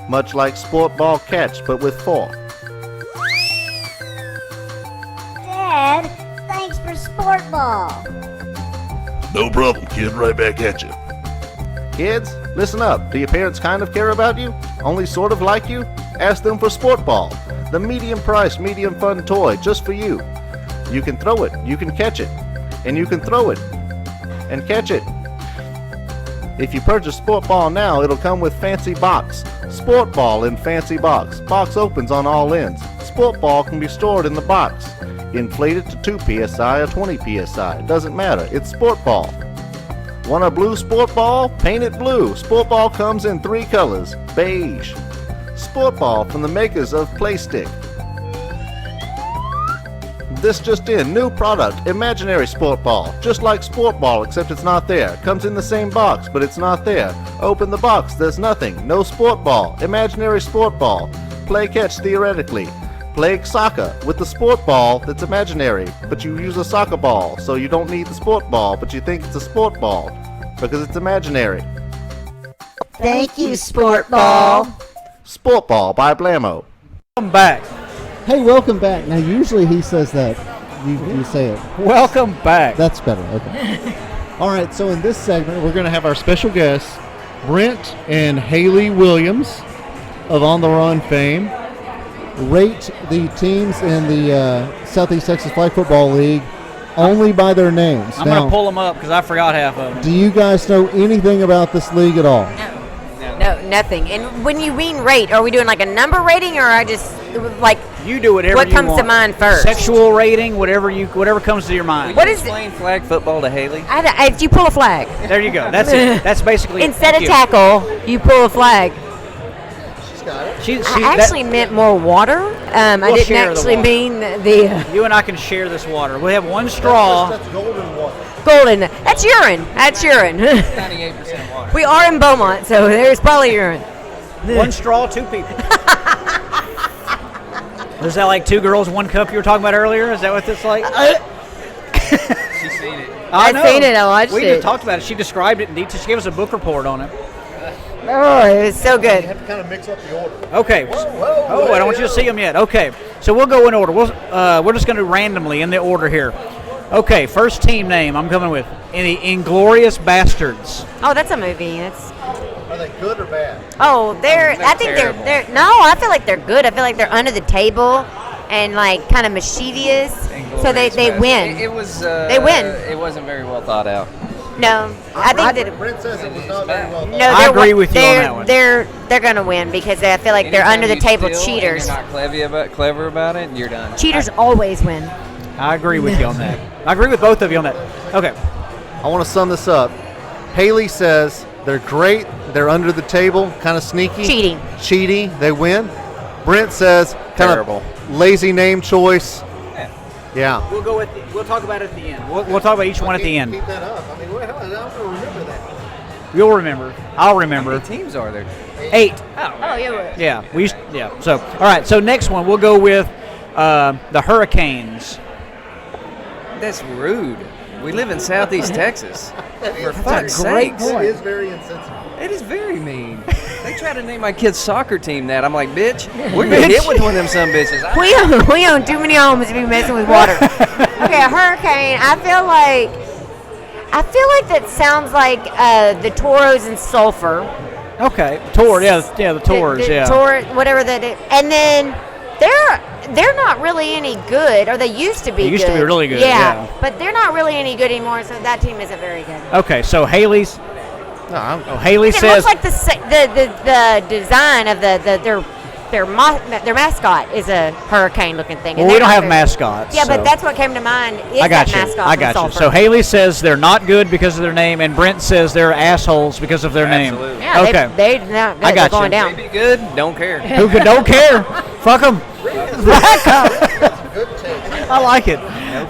Much like Sport Ball catch, but with 4. Dad, thanks for Sport Ball. No problem, kid. Right back at you. Kids, listen up. Do your parents kind of care about you? Only sort of like you? Ask them for Sport Ball, the medium-priced, medium-fun toy just for you. You can throw it, you can catch it, and you can throw it and catch it. If you purchase Sport Ball now, it'll come with fancy box. Sport Ball in fancy box. Box opens on all ends. Sport Ball can be stored in the box. Inflated to 2 psi or 20 psi. It doesn't matter. It's Sport Ball. Want a blue sport ball? Paint it blue. Sport ball comes in 3 colors. Beige. Sport ball from the makers of Playstick. This just in, new product, imaginary sport ball. Just like sport ball, except it's not there. Comes in the same box, but it's not there. Open the box, there's nothing. No sport ball. Imaginary sport ball. Play catch theoretically. Play soccer with the sport ball that's imaginary, but you use a soccer ball, so you don't need the sport ball, but you think it's a sport ball because it's imaginary. Thank you, Sport Ball. Sport ball by Blammo. Welcome back. Hey, welcome back. Now, usually he says that. You say it. Welcome back. That's better. Okay. All right, so in this segment, we're going to have our special guests, Brent and Haley Williams of On the Run fame, Rate the teams in the Southeast Texas Flag Football League only by their names. I'm going to pull them up because I forgot half of them. Do you guys know anything about this league at all? No, nothing. And when you mean rate, are we doing like a number rating, or I just like You do whatever what you comes want. to mind first? Sexual rating, whatever comes to your mind. What is it? Explain flag football to Haley. If you pull a flag There you go. That's it. That's basically instead it. of Thank you. tackle, you pull a flag. I actually meant more water. I We'll didn't share the actually water. mean the You and I can share this water. We have one straw. That's golden water. golden. That's urine. That's urine. 98% water. We are in Beaumont, so there's probably urine. One straw, 2 people. Is that like 2 girls, 1 cup you were talking about earlier? Is that what it's like? She's seen it. I've seen it. I watched we it. just talked about it. She described it in detail. She gave us a book report on it. Oh, it was so good. You have to kind of mix up the order. Okay. I don't want you to see them yet. Okay. So we'll go in order. We're just going to randomly in the order here. Okay. First team name I'm coming with. The Inglorious Bastards. Oh, that's a movie. That's Are they good or bad? oh, they're. I think terrible. they're. No, I feel like they're good. I feel like they're under the table and like kind of mischievous. So they win. It was. They win. It wasn't very well thought out. No, I think that. Brent says it was not very well No, thought. I they're agree wi- with you on they're, that one. They're gonna win because I feel like they're Anytime under the you table steal and cheaters. You're not clever about it. You're done. Cheaters always win. I agree with you on that. I agree with both of you on that. Okay. I want to sum this up. Haley says they're great, they're under the table, kind of sneaky. Cheating. They win. Brent says kind Terrible. of lazy name choice. Yeah. We'll go we'll talk about it at the end. We'll talk about each one at the end. Keep that up. I mean, I'm going to remember that. You'll remember. I'll How remember. many teams are there? 8. Oh, yeah. Yeah. So, all right. So next one, we'll go with the Hurricanes. That's rude. We live in Southeast Texas. For fuck's great sakes. It is very insensitive. It is very mean. They try to name my kid's soccer team that. I'm like, bitch, we're gonna hit with one of them some bitches. We own too many homes to be messing with water. Okay, a hurricane. I feel like that sounds like the Toros and Sulphur. Okay. Tor. Yeah. The Tors. The Yeah. Tor, whatever that is. And then they're not really any good, or they used to be. They used to be really good, yeah. But they're not really any good anymore, so that team isn't very good. Okay. So Haley's. No, Haley It says. looks like the design of their mascot is a hurricane-looking thing. Well, and we they're don't not have very- mascots. Yeah, so. but that's what came to mind. Is I got that you. mascot I from got you. Sulphur. So Haley says they're not good because of their name, and Brent says they're assholes because of their Absolutely. name. Yeah, Okay. they're I got going you. down. Maybe good. Don't care. Who don't care? Fuck them. I like it.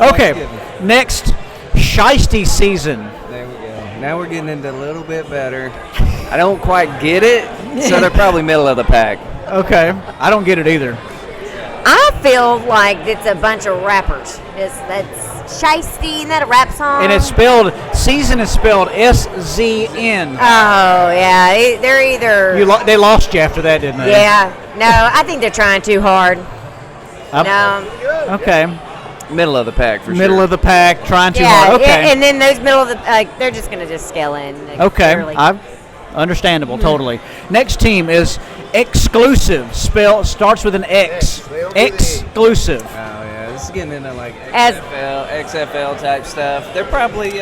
Okay. Next, Shiesty season. There we go. Now we're getting into a little bit better. I don't quite get it, so they're probably middle of the pack. Okay. I don't get it either. I feel like it's a bunch of rappers. That's Shiesty, isn't that a rap song? And it's spelled, season is spelled S-Z-N. Oh, yeah. They're either... They lost you after that, didn't they? Yeah. No, I think they're trying too hard. No. Okay. Middle of the pack for sure. Middle of the pack, trying too Yeah, hard. Okay. and then those middle of the... they're just going to just scale in. Okay. clearly. Understandable, totally. Next team is Exclusive. Starts with an X. Exclusive. Oh yeah, this is getting into like As- XFL type stuff. They're probably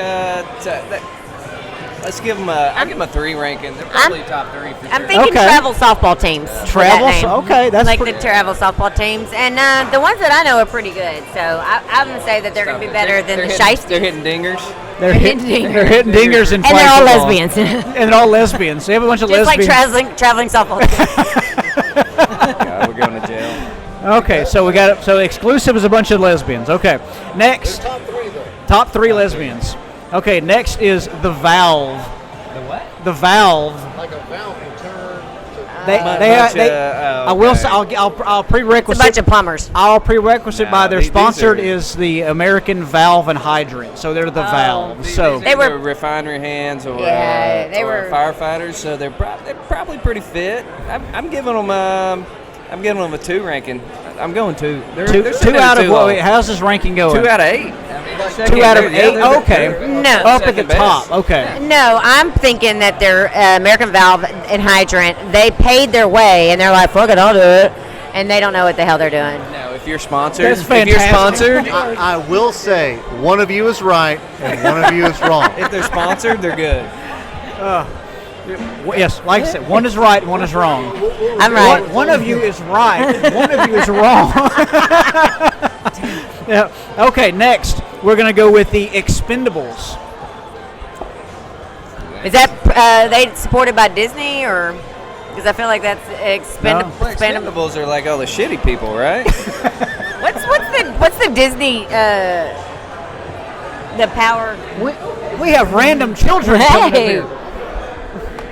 Let's give them I'll give them a 3 ranking. They're probably top 3 for sure. I'm thinking Okay. travel softball teams. with Travel, that name. okay, that's like pretty- the travel softball teams, and the ones that I know are pretty good. So I'm gonna say that they're gonna be better than the Shiesty. They're hitting dingers. They're hitting They're hitting dingers and And they're all football. lesbians. And they're all lesbians. They have a bunch of Just like lesbians. traveling softball teams. God, we're going to jail. Okay, so we got so exclusive is a bunch of lesbians. Okay, next Top 3 though. top 3 lesbians. Okay, next is the Valve. The what? The Valve. Like a valve will turn. I will say I'll It's a prerequisite. bunch of plumbers. Our prerequisite Nah, by their these sponsored are- is the American Valve and Hydrant. So they're the Valve. So They were- were refinery hands or, Yeah, they or were- firefighters, so they're probably pretty fit. I'm giving them a 2 ranking. I'm going 2. They're two sitting at out a of 2 what? all. Wait, how's this ranking going? 2 out of 8. 2 out of 8. Okay. No. Up at the top. Okay. No, I'm thinking that they're American Valve and Hydrant. They paid their way, and they're like, "Fuck it, I'll do it," and they don't know what the hell they're doing. No, if you're sponsored, That's if you're fantastic. sponsored, I will say, one of you is right and one of you is wrong. if they're sponsored, they're good. Yes, like I said, one is right, one is wrong. I'm right. One of you is right, one of you is wrong. Yeah. Okay, next we're gonna go with the Expendables. Is that they supported by Disney or? Because I feel like that's expendable. Well, Expendables are like all the shitty people, right? What's the Disney the power? We have random children coming in Hey. here.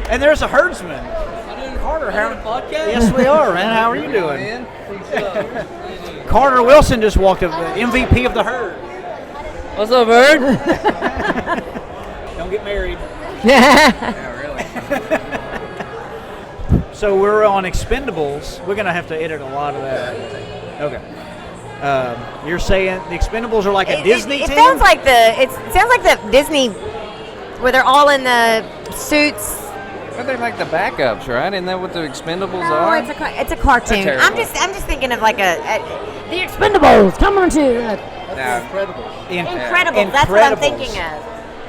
And there's a herdsman. Carter, how Yes, we are, man. How are you doing? Carter Wilson just walked up, the MVP of the herd. What's up, bird? Don't get married. Yeah, really. So we're on Expendables. We're gonna have to edit a lot of that. Okay. You're saying the Expendables are like a Disney It team? sounds like it sounds like the Disney where they're all in the suits. But they're like the backups, right? Isn't that what the Expendables No, are? it's a cartoon. They're I'm terrible. just thinking of like the Expendables. Come on to Nah. Incredible. That's what I'm Incredibles. thinking of.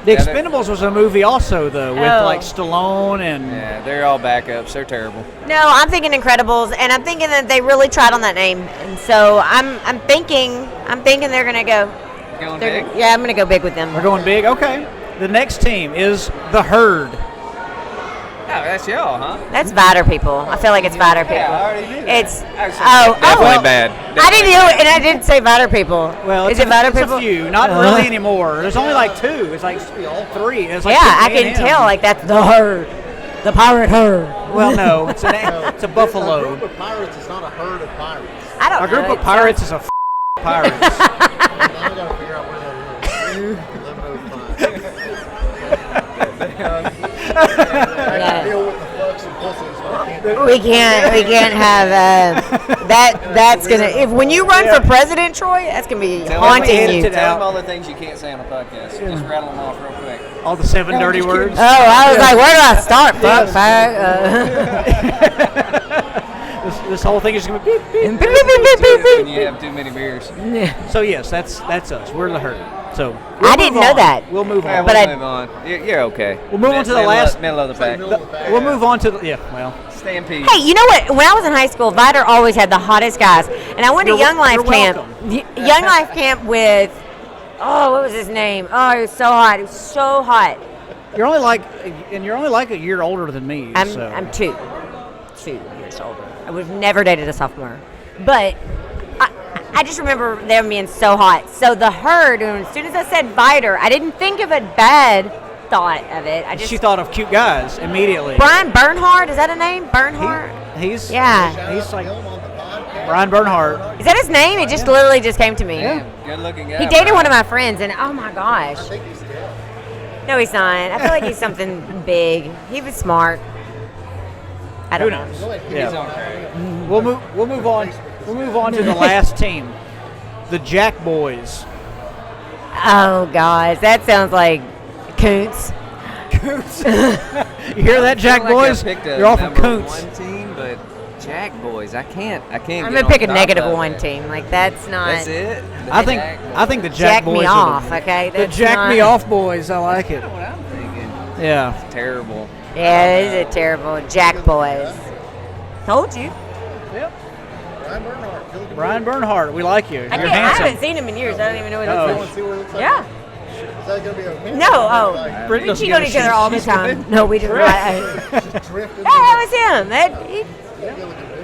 The Yeah, they're- Expendables was a movie also, though, with Oh. like Stallone and. Yeah, they're all backups. They're terrible. No, I'm thinking Incredibles, and I'm thinking that they really tried on that name, and so I'm thinking they're gonna go. Going big? Yeah, I'm gonna go big with them. We're going big? Okay. The next team is the Herd. Oh, that's y'all, huh? That's Vider people. I feel like it's Vider people. Yeah, I already knew that. It's Definitely bad. I didn't know it, and I didn't say Vider people. Well, is it's it Vider it's people? a few. Not really anymore. There's only like 2. It's like all 3. It's like Yeah, I just me can and him. tell. Like that's the herd, the pirate herd. Well, no, it's a A buffalo. group of pirates is not a herd of pirates. I don't A know. group of It pirates is a pirates. Now I gotta figure out where that is. 1105. I can deal with the fucks and pussies, but I can't do We can't have that. That's gonna. If when you run for president, Troy, that's gonna be haunting you. edited Tell out. them all the things you can't say on a podcast. Just rattle them off real quick. All the 7 dirty words. Oh, I was like, where do I start? Fuck, fag. This whole thing is going to be beep, beep. Beep, beep, beep, beep, beep, When beep. you have too many beers. So yes, that's us. We're the Herd. So I didn't move know on. that. We'll move Yeah, on. But we'll I- move on. You're okay. We'll move on to the last- middle of the pack. We'll move on to the well. Stampede. Hey, you know what? When I was in high school, Vider always had the hottest guys, and I went to You're- Young Life you're Camp. welcome. Young Life Camp with, what was his name? Oh, he was so hot. He was so hot. You're only like a year older than me. so. I'm 2 years older. I would have never dated a sophomore, but I just remember them being so hot. So the Herd, and as soon as I said Vider, I didn't think of a bad thought of it. I just She thought of cute guys immediately. Brian Bernhardt, is that a name? Bernhardt? He's Yeah. He's like Brian Bernhardt. Is that his name? It just literally just came to me. Yeah. Good looking guy. He dated one of my friends, and oh my gosh. No, he's not. I feel like he's something big. He was smart. I Who don't know. knows? He's Yeah. on crack. We'll move on. We'll move on to the last team, the Jack Boys. Oh gosh, that sounds like Koontz. You hear that, Jack I feel like I Boys? picked a You're off of number Koontz. 1 team, but Jack Boys, I can't. I'm get gonna on pick a top negative of one it. team. Like that's not. That's it. I think the Jack Jack Boys me are off. Okay, the that's Jack not, me off boys. I like it. That's what I'm thinking. Yeah. It's terrible. Yeah, these are terrible Jack boys. Told you. Yep. Brian Bernhardt, we like you. You're I handsome. haven't seen him in years. I don't even know what he Uh-oh. looks like. See what it looks like? Yeah. Is that going to be a No, oh. Britt We doesn't cheat give on a each other shit. all the time. No, we do not. drifting? That was him.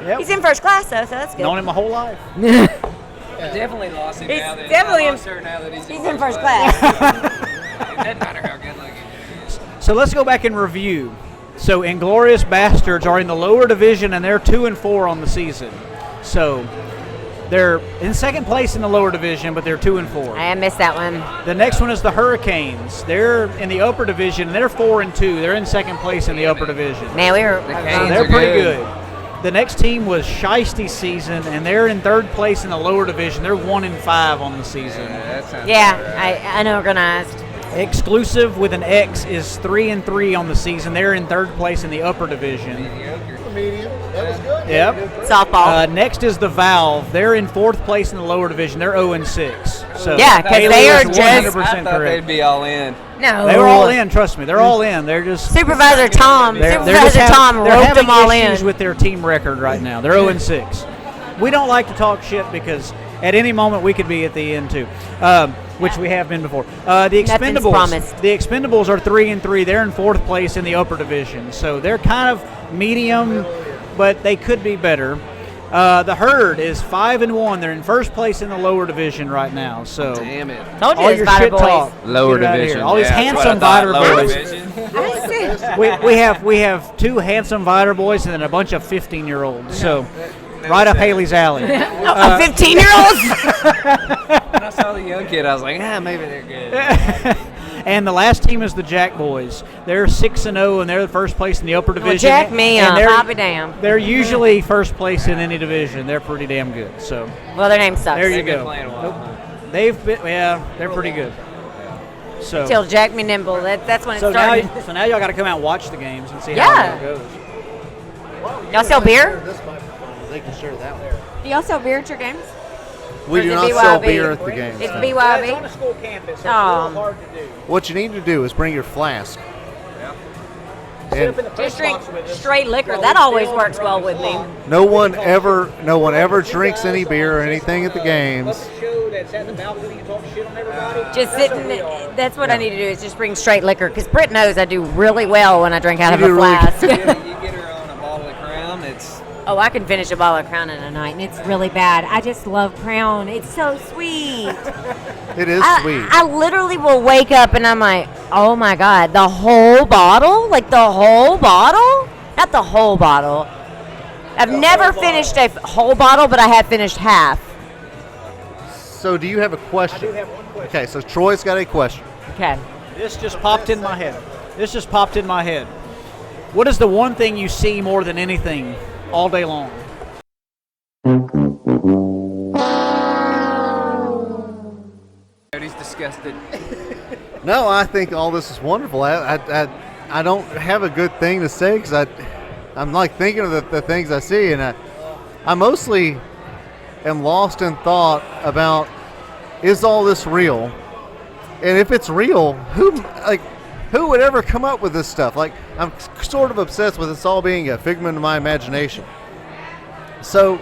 Yep. He's in first class, though, so that's good. Known him my whole life. I definitely lost him He's now that definitely I in- lost her now that he's in first class. It doesn't matter how good looking he is. So let's go back and review. So Inglorious Bastards are in the lower division, and they're 2-4 on the season. So they're in second place in the lower division, but they're 2-4. I missed that one. The next one is the Hurricanes. They're in the upper division. They're 4-2. They're in second place in the upper division. Man, we were. The Canes They're are pretty good. good. The next team was Shiesty's season, and they're in third place in the lower division. They're 1-5 on the season. That sounds Yeah, about right. unorganized. Exclusive with an X is 3-3 on the season. They're in third place in the upper division. Medium. That was good. Yep. Softball. Next is the Valve. They're in fourth place in the lower division. They're 0-6. So Yeah, 'cause Haley they are was just- 100% I thought correct. they'd be all in. No. They were all in. Trust me, they're all in. They're just Supervisor Tom. Supervisor Tom they're roped having them all issues in. with their team record right now. They're 0-6. We don't like to talk shit because at any moment we could be at the end too, which we have been before. The Nothing's Expendables. promised. The Expendables are 3-3. They're in fourth place in the upper division, so they're kind of medium, but they could be better. The Herd is 5-1. They're in first place in the lower division right now. So Damn it. Told you all it's your Viter shit boys. talk. Lower get it out of here. division. All these Yeah, that's handsome what I Viter thought, lower boys. division. We have two handsome Viter boys and then a bunch of 15-year-olds. So right up Haley's alley. 15-year-olds? When I saw the young kid, I was like, maybe they're good. And the last team is the Jack Boys. They're 6-0 and they're the first place in the upper division. Jack me And up. they're- I'll be damned. They're usually first place in any division. They're pretty damn good. So Well, their name sucks. there you They've been go. playing a while, huh? They've been, yeah, they're pretty good. So Till Jack me nimble. That's when it so started. now y'all got to come out and watch the games and see Yeah. how it goes. Y'all sell beer? This microphone. They can share that one. Do y'all sell beer at your games? We Or do is it not sell BYOB? beer at the games. It's no. BYOB? school campus, so it's a little hard to do. What you need to do is bring your flask. And Just drink straight liquor. That always works well with me. no one ever drinks any beer or anything at the games. Just sitting. That's what I need to do is just bring straight liquor because Britt knows I do really well when I drink out of You a do really flask. You get her on a bottle of Crown, it's Oh, I can finish a bottle of Crown in a night, and it's really bad. I just love Crown. It's so sweet. It is sweet. I literally will wake up and I'm like, oh my God, the whole bottle? Like the whole bottle? Not the whole bottle. I've never finished a whole bottle, but I have finished half. So do you have a question? I do have one question. Okay, so Troy's got a question. Okay. This just popped in my head. What is the one thing you see more than anything all day long? Cody's disgusted. No, I think all this is wonderful. I don't have a good thing to say because I'm like thinking of the things I see, and I mostly am lost in thought about, is all this real? And if it's real, who would ever come up with this stuff? Like, I'm sort of obsessed with this all being a figment of my imagination. So,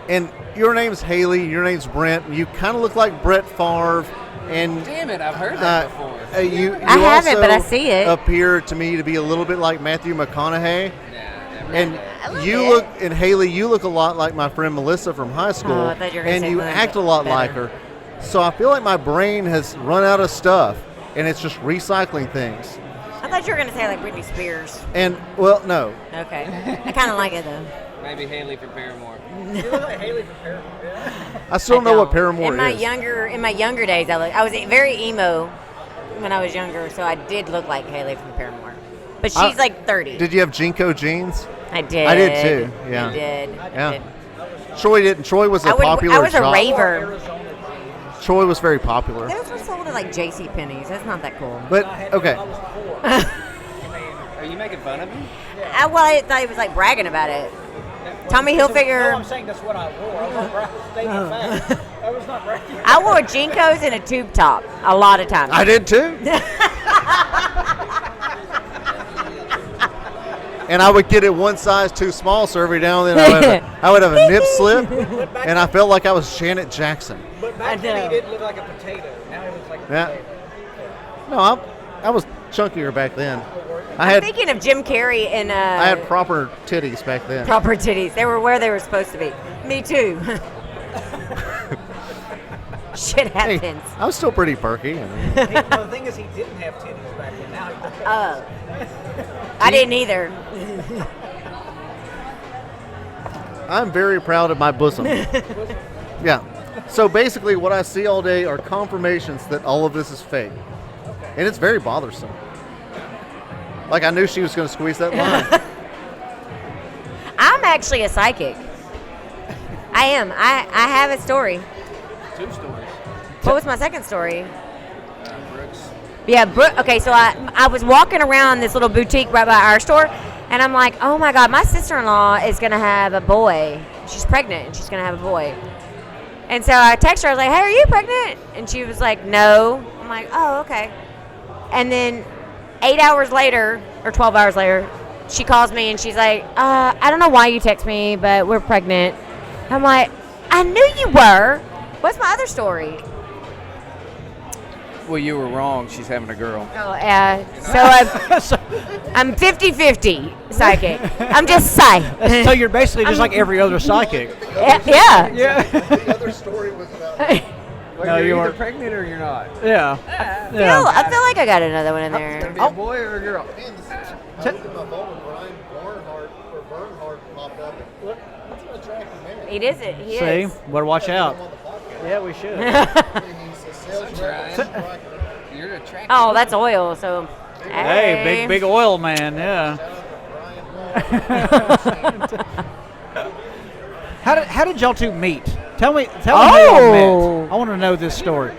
and your name's Haley, your name's Brent, and you kind of look like Brett Favre, and Damn it, I've heard that before. you I haven't, also but I see it. appear to me to be a little bit like Matthew McConaughey. And little you bit. look, and Haley, you look a lot like my friend Melissa from high school, Oh, I thought you were gonna and say you Linda. act a lot Better. like her. So I feel like my brain has run out of stuff, and it's just recycling things. I thought you were going to say like Britney Spears. And, well, no. Okay. I kind of like it though. Maybe Haley from Paramore. I still don't know what Paramore in my is. In my younger days, I was very emo when I was younger, so I did look like Haley from Paramore. But she's like 30. Did you have Jinko jeans? I did. I did too, yeah. I did. Yeah. I did. Troy didn't. Troy was a popular I was a jock. raver. Troy was very popular. Those were sold at like J.C. Penney's. That's not that cool. But, okay. Are you making fun of me? I thought he was like bragging about it. Tommy Hilfiger. No, I'm saying that's what I wore. I was not stating fact. I was not bragging. I wore Jinkos and a tube top a lot of times. I did too. and I would get it one size too small, so every now and then I would have a nip slip, and I felt like I was Janet Jackson. But back then he didn't look like a potato. Now he looks like a potato. No, I was chunkier back then. I'm thinking of Jim Carrey and I had proper titties back then. proper titties. They were where they were supposed to be. Me too. Shit happens. Hey, I was still pretty perky. I mean. The thing is, he didn't have titties back then. Now he does. Oh. I didn't either. I'm very proud of my bosom. Yeah. So basically, what I see all day are confirmations that all of this is fake. And it's very bothersome. Like, I knew she was going to squeeze that line. I'm actually a psychic. I am. I have a story. 2 stories. What was my second story? Brooks. Yeah, okay, so I was walking around this little boutique right by our store, and I'm like, oh my God, my sister-in-law is going to have a boy. She's pregnant, and she's going to have a boy. And so I texted her, I was like, hey, are you pregnant? And she was like, no. I'm like, oh, okay. And then 8 hours later, or 12 hours later, she calls me, and she's like, I don't know why you text me, but we're pregnant. I'm like, I knew you were. What's my other story? Well, you were wrong. She's having a girl. Oh, yeah. So I'm 50-50 psychic. I'm just psych. So you're basically just like every other psychic. Yeah. The other story was about... Well, No, you're you either weren't. pregnant or you're not. Yeah. I feel like I got another one in It's there. gonna be a boy or a girl. Man, I looked at my phone and Brian Bernhardt popped up. Look, he's an attractive man. He is it. He See, is. better watch out. On the podcast. Yeah, we should. He's a sales rep. You're attractive. Oh, that's oil. So. Hey, big oil man. Yeah. How did y'all two meet? Tell me how y'all met. I want to know this story.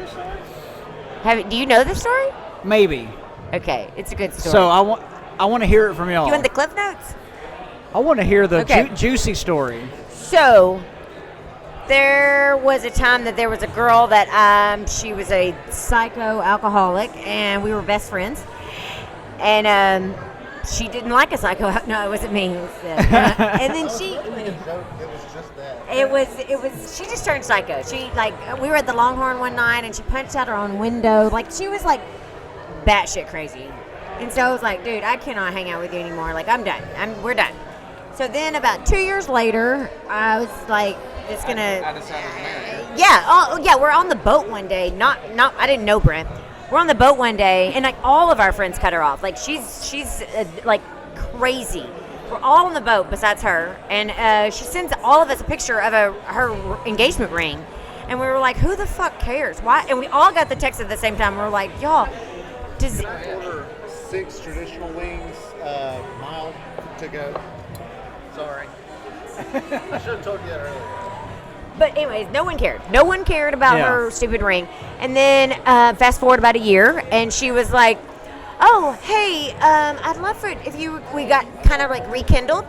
Do you know this story? Maybe. Okay, it's a good story. So I want to hear it from y'all. You want the cliff notes? I want to hear the Okay. juicy story. So, there was a time that there was a girl that she was a psycho alcoholic, and we were best friends. And she didn't like a psycho. No, it wasn't me. It was, and then she. It was just that. It was. She just turned psycho. She we were at the Longhorn one night, and she punched out her own window. Like, she was like batshit crazy. And so I was like, dude, I cannot hang out with you anymore. Like, I'm done. We're done. So then about 2 years later, I was like, it's gonna. I decided to marry her. Yeah. Oh, yeah. We're on the boat one day. Not. I didn't know Brent. We're on the boat one day, and like all of our friends cut her off. Like, she's like crazy. We're all on the boat besides her, and she sends all of us a picture of her engagement ring, and we were like, who the fuck cares? Why? And we all got the text at the same time. We were like, y'all, does Order 6 traditional wings, mild to go. Sorry. I should have told you that earlier. But anyways, no one cared. No one cared about Yeah. her stupid ring. And then fast forward about a year, and she was like, "Oh, hey, I'd love for it if we got kind of like rekindled.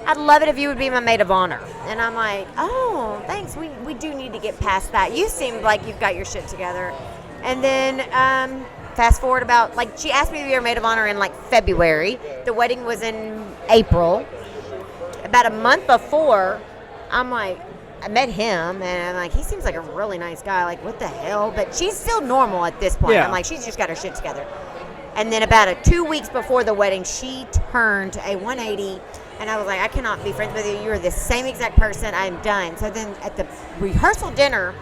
I'd love it if you would be my maid of honor." And I'm like, "Oh, thanks. We do need to get past that. You seem like you've got your shit together." And then fast forward about she asked me to be her maid of honor in February. The wedding was in April. About a month before, I met him, and I'm like, he seems like a really nice guy. Like, what the hell? But she's still normal at this point. Yeah. I'm like, she's just got her shit together. And then about 2 weeks before the wedding, she turned a 180, and I was like, I cannot be friends with you. You're the same exact person. I'm done. So then at the rehearsal dinner,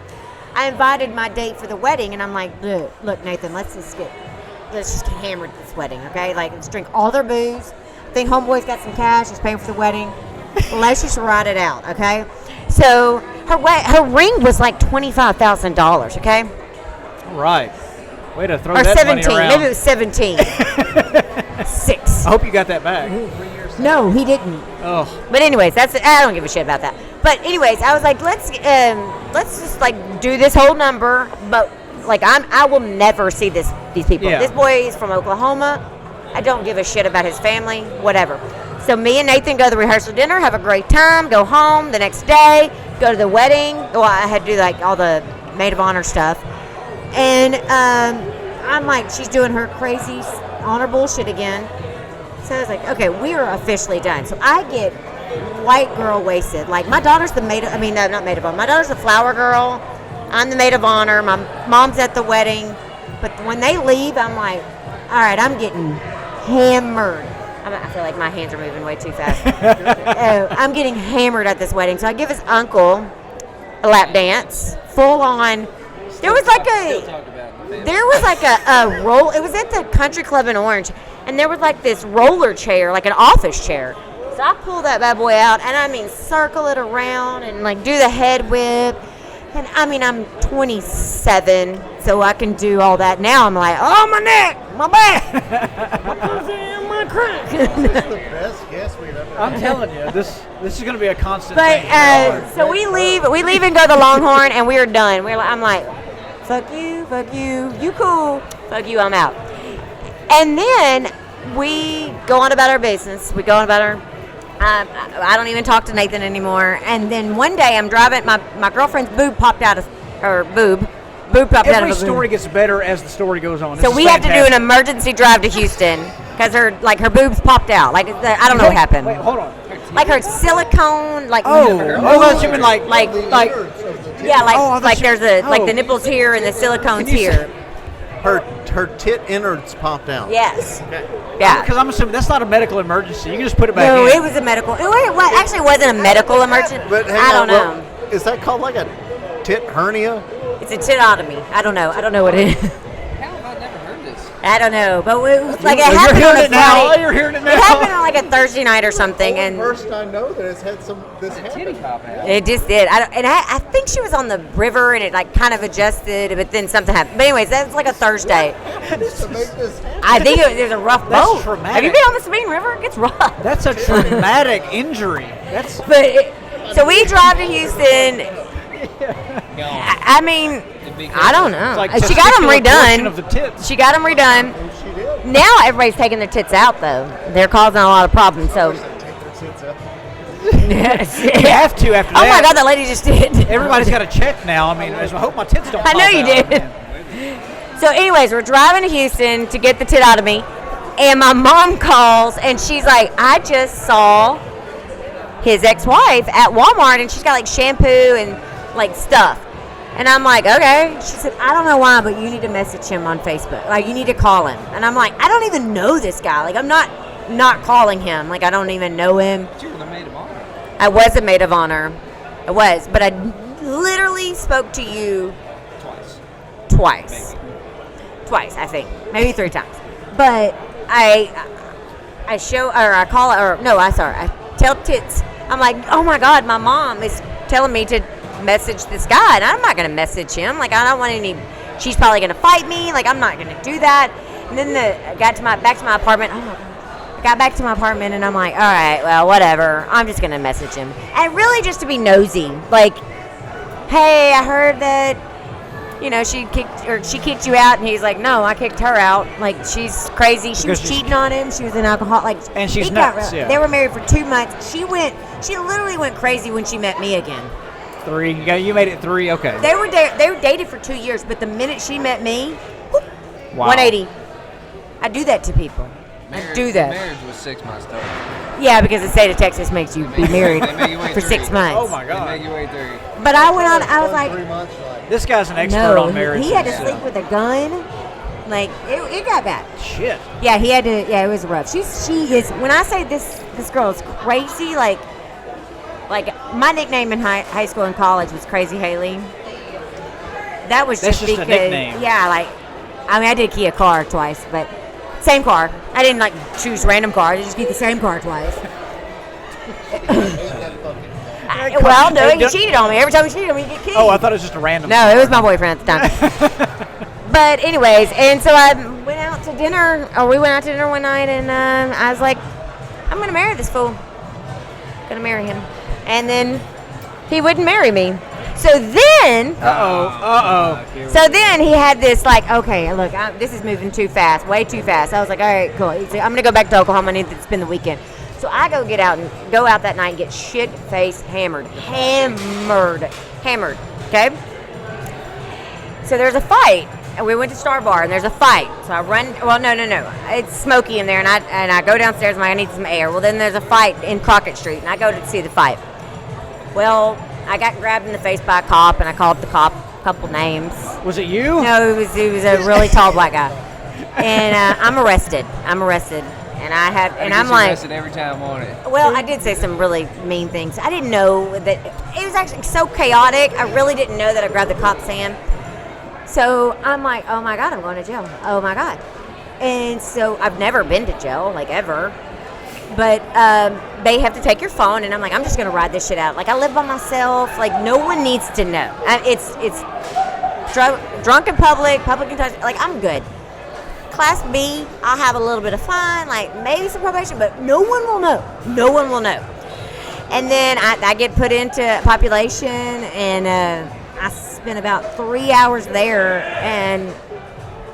I invited my date for the wedding, and I'm like, look, Nathan, let's just get hammered at this wedding, okay? Like, let's drink all their booze. I think homeboy's got some cash. He's paying for the wedding. Let's just ride it out, okay? So her ring was like $25,000, okay? All right. Way to throw Or that 17. money around. Maybe it was 17. 6. I hope you got that back. No, he didn't. Oh, But anyways, I don't give a shit about that. But anyways, I was like, let's just do this whole number. But I will never see these people. Yeah. This boy is from Oklahoma. I don't give a shit about his family. Whatever. So me and Nathan go to the rehearsal dinner, have a great time, go home the next day, go to the wedding. Well, I had to do all the maid of honor stuff. And I'm like, she's doing her crazy honor bullshit again. So I was like, okay, we are officially done. So I get white girl wasted. Like, my daughter's the maid of, not maid of honor. My daughter's the flower girl. I'm the maid of honor. My mom's at the wedding. But when they leave, I'm like, all right, I'm getting hammered. I feel like my hands are moving way too fast. I'm getting hammered at this wedding. So I give his uncle a lap dance, full on. There was like a roll. It was at the country club in Orange, and there was like this roller chair, like an office chair. So I pull that bad boy out, and circle it around and like do the head whip. And I'm 27, so I can do all that. Now I'm like, oh, my neck, my back, my pussy, and my crack. This is the best guess we've ever had. I'm telling you, this is going to be a constant But thing. so we leave and go to Longhorn, and we are done. I'm like, fuck you, you cool, fuck you, I'm out. And then we go on about our business. We go on about our. I don't even talk to Nathan anymore. And then one day I'm driving. My girlfriend's boob popped out of her boob. Boob popped out of her Every story gets better as the story goes on. So we have to do an emergency drive to Houston because her boobs popped out. Like I don't know what happened. Wait, hold on. Like her silicone. Like that's you mean like yeah, like there's like the nipples here and the silicone's here. Her tit innards popped out. Yes. Yeah. Because I'm assuming that's not a medical emergency. You can just put it back in. No, it was a medical. It actually wasn't a medical emergency. But I don't know. Well, is that called like a tit hernia? It's a titotomy. I don't know. I don't know what it is. How have I never heard this? I don't know, but it was like it You're happened on hearing a it now. Friday. You're hearing it now. It happened on like a Thursday night or something, and First I know that it's had this Titty happen. pop out. it just did. I think she was on the river, and it like kind of adjusted, but then something happened. But anyways, that's like a Thursday. To make this happen. I think there's a rough That's boat. traumatic. Have you been on the Sabine River? It gets rough. That's a traumatic injury. That's So we drive to Houston. I don't know. it's like She got them testicular portion redone. of the tits. She got them redone. She did. Now everybody's taking their tits out, though. They're causing a lot of problems. So. Take their tits out. You have to after Oh that. my God, that lady just did. Everybody's got to check now. I mean, I hope my tits don't. I know pop you out. did. So, anyways, we're driving to Houston to get the tit out of me, and my mom calls, and she's like, I just saw his ex-wife at Walmart, and she's got like shampoo and like stuff. And I'm like, okay. She said, I don't know why, but you need to message him on Facebook. Like, you need to call him. And I'm like, I don't even know this guy. Like, I'm not calling him. Like, I don't even know him. But you were the maid of honor. I was a maid of honor. I was, but I literally spoke to you twice. Twice, I think. Maybe 3 times. But I tell Tits. I'm like, oh my God, my mom is telling me to message this guy, and I'm not going to message him. Like, I don't want any. She's probably going to fight me. Like, I'm not going to do that. And then I got back to my apartment. Oh my God. I got back to my apartment, and I'm like, all right, well, whatever. I'm just going to message him. And really just to be nosy. Like, hey, I heard that, she kicked you out. And he's like, no, I kicked her out. Like, she's crazy. She was cheating on him. She was an alcoholic. Like, And she's nuts, yeah. They were married for 2 months. She literally went crazy when she met me again. 3. You made it 3. Okay. They were dated for 2 years, but the minute she met me, whoop, Wow. 180. I do that to people. I do that. Marriage was 6 months total. Yeah, because the state of Texas makes you be married They make you wait for 3. 6 months. Oh my They God. make you wait 3. But I went on. I was like, 3 months. Like, This guy's an expert no. on marriage. He had to sleep with a gun. Like it got bad. Shit. Yeah, he had to. Yeah, it was rough. She is. When I say this girl is crazy. Like my nickname in high school and college was Crazy Haley. That was That's just just a because. nickname. Yeah, I did key a car twice, but same car. I didn't choose random cars. I just keyed the same car twice. Well, no, he cheated on me. Every time he cheated on me, he get keyed. Oh, I thought it was just a random. No, it was my boyfriend at the time. But anyways, and so I went out to dinner, we went out to dinner one night, and I was like, I'm going to marry this fool. Going to marry him. And then he wouldn't marry me. So then, so then he had this okay, look, this is moving too fast, way too fast. I was like, all right, cool. He's like, I'm going to go back to Oklahoma. I need to spend the weekend. So I go out that night and get shit-faced hammered, okay? So there's a fight we went to Star Bar, and there's a fight. So I run. Well, no. It's smoky in there, and I go downstairs. I'm like, I need some air. Well, then there's a fight in Crockett Street, and I go to see the fight. Well, I got grabbed in the face by a cop, and I called the cop a couple names. Was it you? No, he was a really tall black guy, and I'm arrested. And I'm like, arrested every time on it. well, I did say some really mean things. I didn't know that it was actually so chaotic. I really didn't know that I grabbed the cop's hand. So I'm like, oh my God, I'm going to jail. Oh my God. And so I've never been to jail, like ever. But they have to take your phone, and I'm like, I'm just going to ride this shit out. Like, I live by myself. Like, no one needs to know. It's drunk in public intoxication. Like, I'm good. Class B, I'll have a little bit of fun, like maybe some probation, but no one will know. No one will know. And then I get put into population, and I spent about 3 hours there, and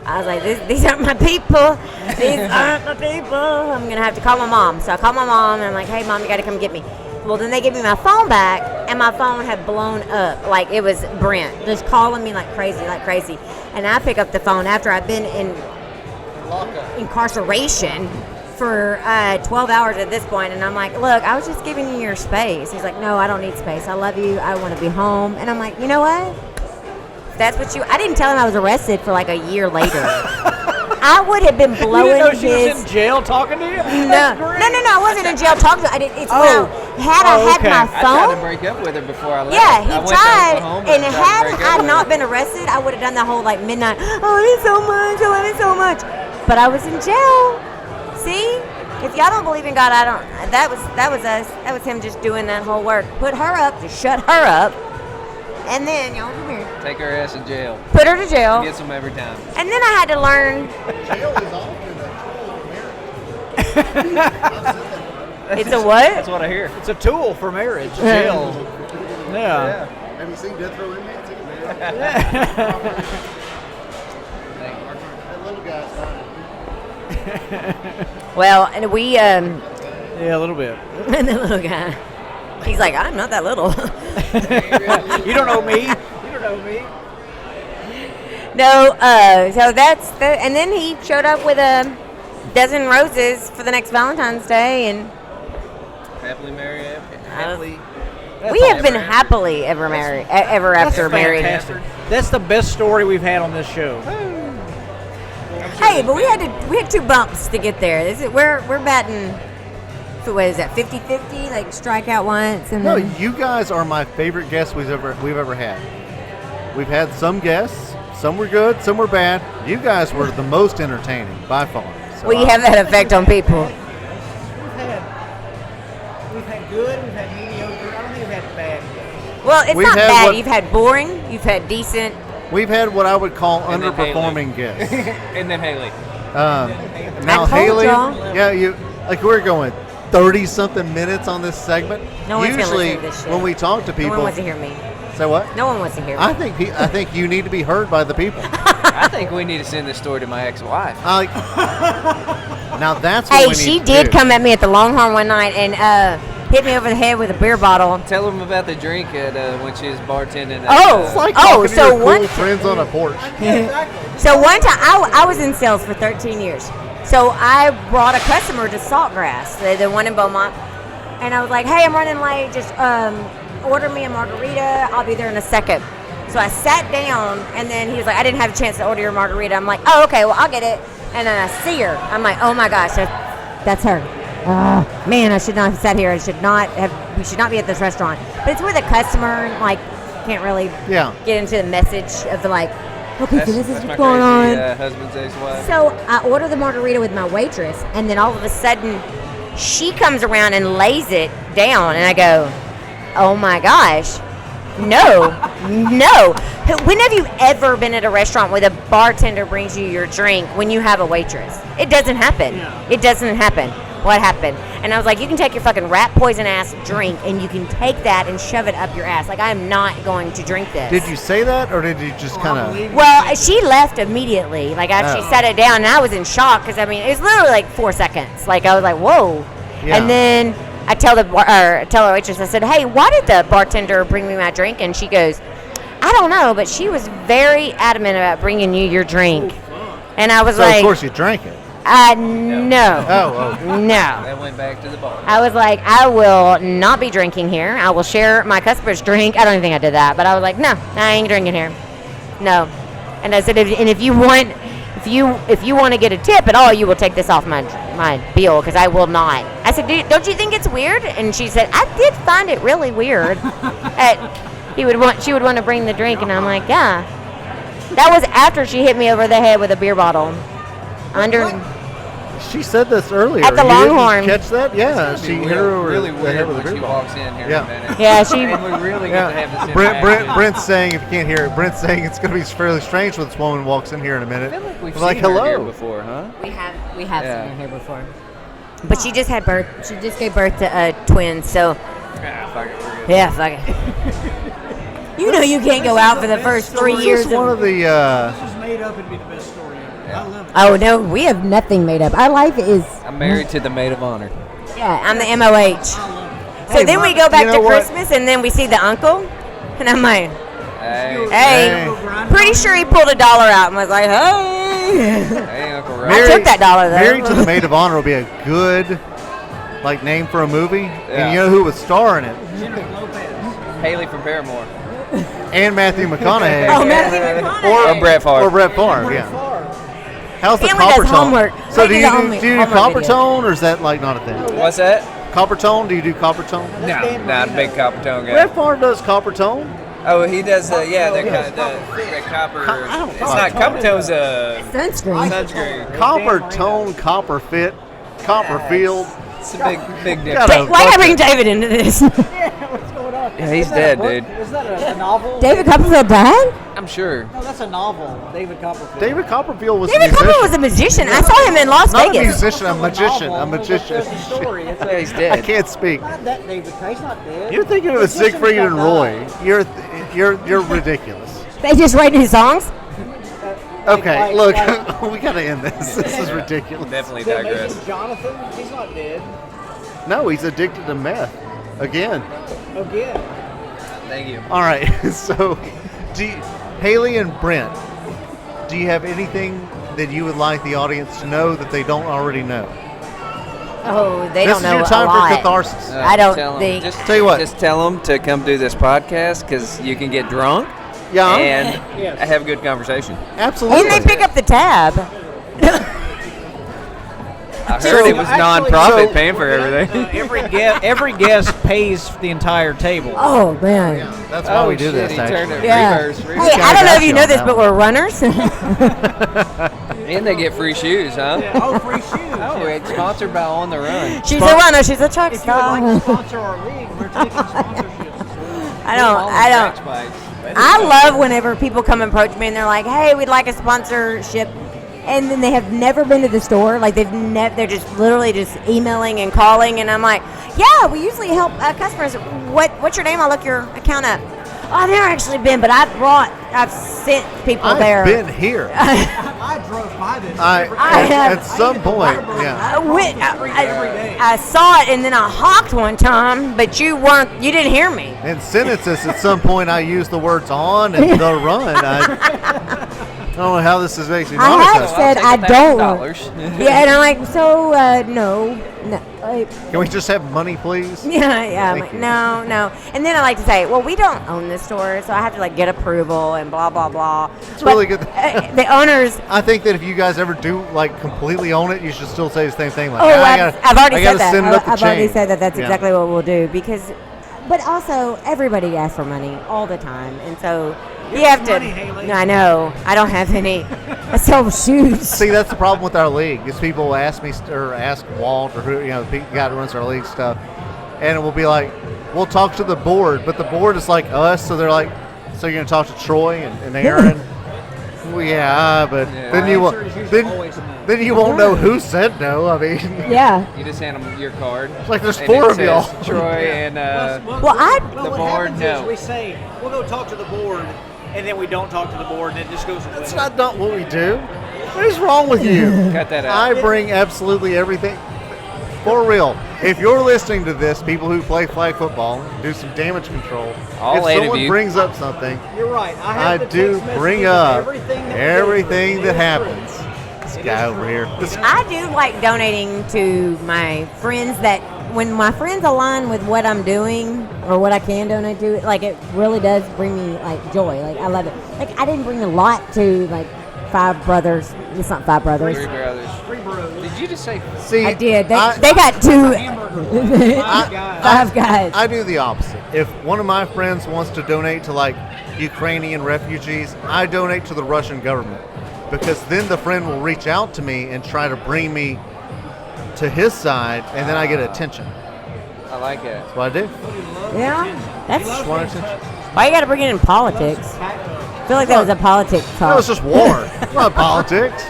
I was like, these aren't my people. These aren't my people. I'm going to have to call my mom. So I call my mom, and I'm like, hey, Mom, you got to come get me. Well, then they give me my phone back, and my phone had blown up. Like, it was Brent just calling me like crazy. And I pick up the phone after I've been in incarceration for 12 hours at this point, and I'm like, look, I was just giving you your space. He's like, no, I don't need space. I love you. I want to be home. And I'm like, you know what? That's what I didn't tell him I was arrested for like a year later. I would have been blowing You didn't know she his. was in jail talking to you? No, I wasn't in jail talking to her. It's when I had okay. my I tried to phone. break up with her before I left. Yeah, he I went to tried, Oklahoma and tried to had break up I with not her. been arrested, I would have done that whole like midnight. I love you so much. I love you so much. But I was in jail. See, if y'all don't believe in God, I don't. That was us. That was him just doing that whole work. Put her up to shut her up, and then y'all come here. Take her ass in jail. Put her to jail. Gets them every time. And then I had to learn. Jail is often a tool of marriage. It's a what? That's what I hear. It's a tool for marriage. Jail. Yeah. Have you seen Death Row Inmates? That little guy's fine. Well, and we Yeah, a little bit. and the little guy. He's like, I'm not that little. You don't know me. You don't know me. No, so that's and then he showed up with a dozen roses for the next Valentine's Day, and Happily married. Happily. we have been happily ever married, ever after married. Fantastic. That's the best story we've had on this show. Hey, but we had 2 bumps to get there. We're batting. So what is that? 50-50, like strike out once, and No, then you guys are my favorite guests we've ever had. We've had some guests. Some were good, some were bad. You guys were the most entertaining by far. So we have that effect on people. We've had good, we've had mediocre. I don't think we've had bad. Well, it's We've not had bad. what- You've had boring. You've had decent. We've had what I would call And then underperforming guests. And then Haley. Now I told Haley, y'all. yeah, we're going 30-something minutes on this segment. No one's gonna Usually, listen to this shit. when we talk to No people, one wants to hear me. say what? No one wants to hear me. I think you need to be heard by the people. I think we need to send this story to my ex-wife. Now that's what Hey, we need she to did do. come at me at the Longhorn one night and hit me over the head with a beer bottle. Tell them about the drink at when she was bartending. At, Oh, It's like Oh, talking to so your one- cool friends on a porch. So one time, I was in sales for 13 years. So I brought a customer to Saltgrass, the one in Beaumont, and I was like, hey, I'm running late. Just order me a margarita. I'll be there in a second. So I sat down, and then he was like, I didn't have a chance to order your margarita. I'm like, oh, okay, well, I'll get it. And then I see her. I'm like, oh my gosh, that's her. Man, I should not have sat here. We should not be at this restaurant. But it's with a customer, like, can't really get into the message of the like, okay, so this is what's going on. Husband's ex-wife. So I order the margarita with my waitress, and then all of a sudden, she comes around and lays it down, and I go, oh my gosh, no. When have you ever been at a restaurant where the bartender brings you your drink when you have a waitress? It doesn't happen. No. It doesn't happen. What happened? And I was like, you can take your fucking rat poison ass drink, and you can take that and shove it up your ass. Like, I'm not going to drink this. Did you say that, or did you just kind of? Well, she left immediately. Like, after she set it down, and I was in shock because, I mean, it was literally like 4 seconds. Like, I was like, whoa. Yeah. And then I tell the waitress, I said, hey, why did the bartender bring me my drink? And she goes, I don't know, but she was very adamant about bringing you your drink. And I was So like, of course you drank it. no. Oh, No. That went back to the bar. I was like, I will not be drinking here. I will share my customer's drink. I don't even think I did that, but I was like, no, I ain't drinking here. No. And I said, if you want to get a tip at all, you will take this off my bill because I will not. I said, don't you think it's weird? And she said, I did find it really weird. She would want to bring the drink, and I'm like, yeah. That was after she hit me over the head with a beer bottle. She said this earlier. At the You didn't Longhorn. catch that? Yeah, she hit her over really the weird head with a when beer she bottle. walks in here Yeah. in a minute. Yeah, she. And we really get to have this Brent's saying, if you can't hear it, Brent's saying it's going to be fairly strange when this woman walks in here in a minute. I feel like we've We're like, seen her here hello. before, huh? We have Yeah. seen her here before. But she just had birth. She just gave birth to twins. So Yeah, fuck it, we're good. yeah, fuck it. You know you can't go out for the first 3 years. This is one of the. This was made up and be the best story ever. I love it. Oh no, we have nothing made up. Our life is. I'm married to the maid of honor. Yeah, I'm the MOH. So then we go back you to know what? Christmas, and then we see the uncle, and I'm like, Hey, hey, pretty sure he pulled $1 out and was like, hey. hey, Uncle Rob. I took that $1 though. Married to the Maid of Honor will be a good, name for a movie. Yeah. And you know who would star in it? Haley from Paramore. And Matthew McConaughey. Oh, Matthew McConaughey. Or Brett Favre. Or Brett Favre, yeah. How's the Family copper does tone? homework. So They do do you the do you do homework copper video. tone, or is that not a thing? What's that? Copper tone? Do you do copper tone? No, not a big copper tone guy. Brett Favre does copper tone. Oh, he does. The copper. It's not copper tone's Sunscreen. sunscreen. Copper tone, copper fit, copper field. It's a big Got difference. a Why I bunch bring of- David into this? What's going on? Yeah, he's dead, dude. Is that a novel? David Copperfield died? I'm sure. No, that's a novel. David Copperfield. David Copperfield was David a musician. Copperfield was a magician. I saw him in Las Not a Vegas. musician, a magician. A magician. There's a story. It's Yeah, he's I dead. can't speak. not that David. He's not dead. You're thinking of Magicians Siegfried don't and die. Roy. You're ridiculous. They just write his songs? Okay, Like- look, like- we gotta end this. This is ridiculous. Definitely The amazing digress. Jonathan. He's not dead. No, he's addicted to meth. Again. Again. Thank you. All right, so Haley and Brent, do you have anything that you would like the audience to know that they don't already know? Oh, they This don't is know your time a for lot. catharsis. I don't tell 'em- think- Just Tell you what. Just tell them to come do this podcast because you can get drunk Yeah, and Yes. have a good conversation. absolutely. And they pick up the tab. I heard it was Actually, non-profit so- paying for everything. Every guest pays the entire table. Oh, man. That's why we do shit, this, he turned actually. it Yeah. reverse. Hey, gotta I don't know back if you you know on this, that but one. we're runners. And they get free shoes, huh? Oh, free shoes. Oh, it's sponsored by On the Run. She's a runner. She's a truck If you would like to star. sponsor our league, we're taking sponsorships. I don't. I love whenever people come and approach me and they're like, "Hey, we'd like a sponsorship," and then they have never been to the store. Like they're just literally just emailing and calling, and I'm like, "Yeah, we usually help customers. What's your name? I'll look your account up." Oh, I've never actually been, but I've sent people there. I've been here. I drove by this. At some point, yeah. I saw it and then I honked one time, but you didn't hear me. In sentences, at some point, I use the words "on" and "the run." I don't know how this is actually I not have a said I don't. Yeah, and I'm like, so no. Can we just have money, please? Yeah. I'm Thank like, you. no. And then I like to say, well, we don't own this store, so I have to like get approval and blah blah blah. It's really good. The owners. I think that if you guys ever do completely own it, you should still say the same thing. Like, Oh, I've already I said gotta that. send it up the I've already chain. said that. That's Yeah. exactly what we'll do because. But also, everybody asks for money all the time, and so you have to. money, Haley. I know. I don't have any. I sell shoes. See, that's the problem with our league. Is people will ask me or ask Walt or who the guy that runs our league stuff, and it will be like, we'll talk to the board, but the board is like us, so they're like, so you're gonna talk to Troy and Aaron? Well, yeah, but then you won't. Then you won't know who said no. I mean, Yeah. You just hand them your card. it's like there's and four it of y'all. says Troy and Well, what board, happens is no. we say we'll go talk to the board, and then we don't talk to the board, and it just goes away. That's not what we do. What is wrong with you? cut that out. I bring absolutely everything. For real. If you're listening to this, people who play flag football, do some damage control. All if 8 of someone you. brings up something, You're right. I do bring up everything that happens. This guy over here. I do like donating to my friends that when my friends align with what I'm doing or what I can donate to, like it really does bring me like joy. Like I love it. Like I didn't bring a lot to like Five Brothers. It's not Five Brothers. Three brothers. Did you just say? See, I did. They got two. Five Guys. I do the opposite. If one of my friends wants to donate to like Ukrainian refugees, I donate to the Russian government because then the friend will reach out to me and try to bring me to his side, and then I get attention. I like it. That's what I do. Yeah, that's Just want attention. why you got to bring it in politics. I feel like that was a politics That talk. was just war, not politics.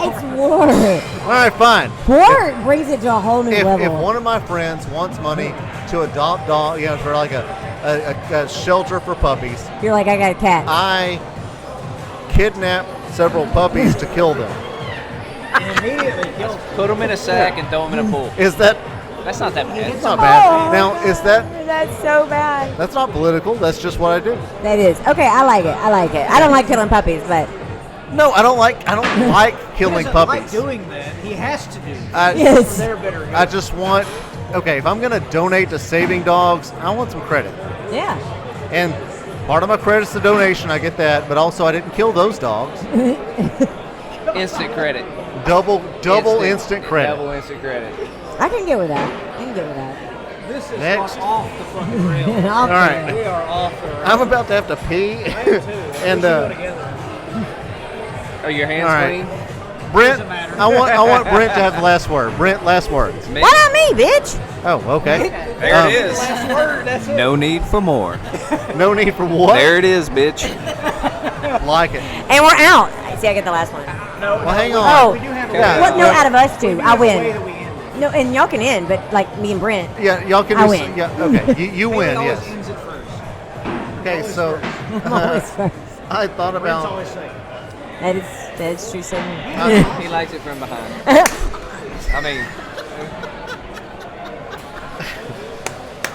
It's war. All right, fine. War brings it to a whole new If level. one of my friends wants money to adopt dog, for like a shelter for puppies, You're like, I got a cat. I kidnap several puppies to kill them. Put them in a sack and throw them in a pool. Is that? That's not that bad. It's not bad. Now, is that? That's so bad. That's not political. That's just what I do. That is okay. I like it. I like it. I don't like killing puppies, but No, I don't like killing He doesn't puppies. like doing that. He has to do. yes. They're better. I just want. Okay, if I'm gonna donate to saving dogs, I want some credit. Yeah. And part of my credit's the donation. I get that, but also I didn't kill those dogs. Instant credit. Double instant credit. Double instant credit. I can get with that. I can get with that. This is Next. off the fucking rails. All right, We are off the rails. I'm about to have to pee. And Are your hands all right. clean? Brent, Doesn't matter. I want Brent to have the last word. Brent, last words. Me? Why not me, bitch? Oh, okay. There it is. Last word. That's it. No need for more. No need for what? There it is, bitch. Like it. And we're out. See, I get the last one. No. Well, hang on. Oh, We do have Yeah. what? No, out of us two, I the way that win. we end. No, and y'all can end, but like me and Brent. Yeah, y'all can. I just, win. Yeah, okay. You win. Haley Yes. always ends it first. Okay, so I'm always first. I thought Brent's about. always second. That is true statement. He likes it from behind. I mean,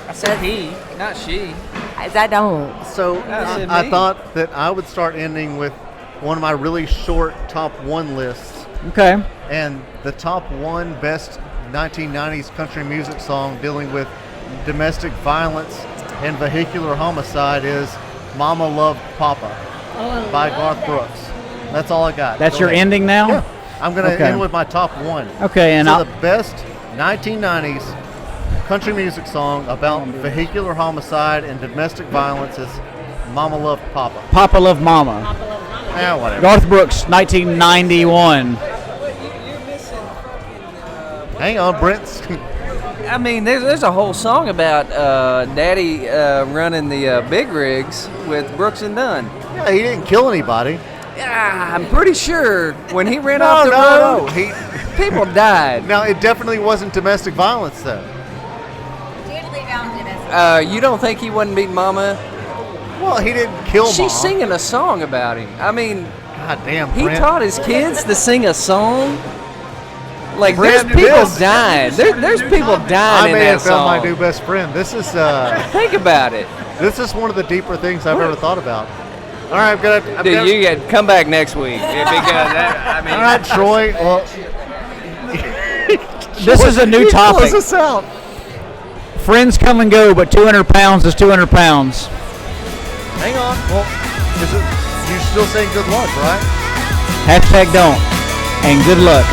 I said he, not she. I don't. So I said I me. thought that I would start ending with one of my really short top one lists, Okay. and the top one best 1990s country music song dealing with domestic violence and vehicular homicide is "Mama Loved Papa" by Garth Brooks. That's all I got. That's Go your ahead. ending now? Yeah, I'm gonna Okay. end with my top one. Okay, and so I'll, the best 1990s country music song about vehicular homicide and domestic violence is "Mama Loved Papa." Papa Love Mama. Yeah, whatever. Garth Brooks, 1991. Hang on, Brent's. I mean, there's a whole song about Daddy running the big rigs with Brooks and Dunn. Yeah, he didn't kill anybody. Yeah, I'm pretty sure when he ran off the No. road, people died. Now, it definitely wasn't domestic violence, though. You don't think he wasn't beating Mama? Well, he didn't kill She's Mom. singing a song about him. I mean, God damn, he Brent. taught his kids to sing a song. Like, Brent, there's people this- dying. There's people I dying in may that have found my song. new best friend. This is Think about it. this is one of the deeper things I've ever thought about. All right, I'm gonna. Dude, you got come back next week because I mean, All right, Troy. Well, This is a new you topic. Close us out. Friends come and go, but 200 pounds is 200 pounds. Hang on. Well, you still saying good luck, right? Hashtag don't. And good luck.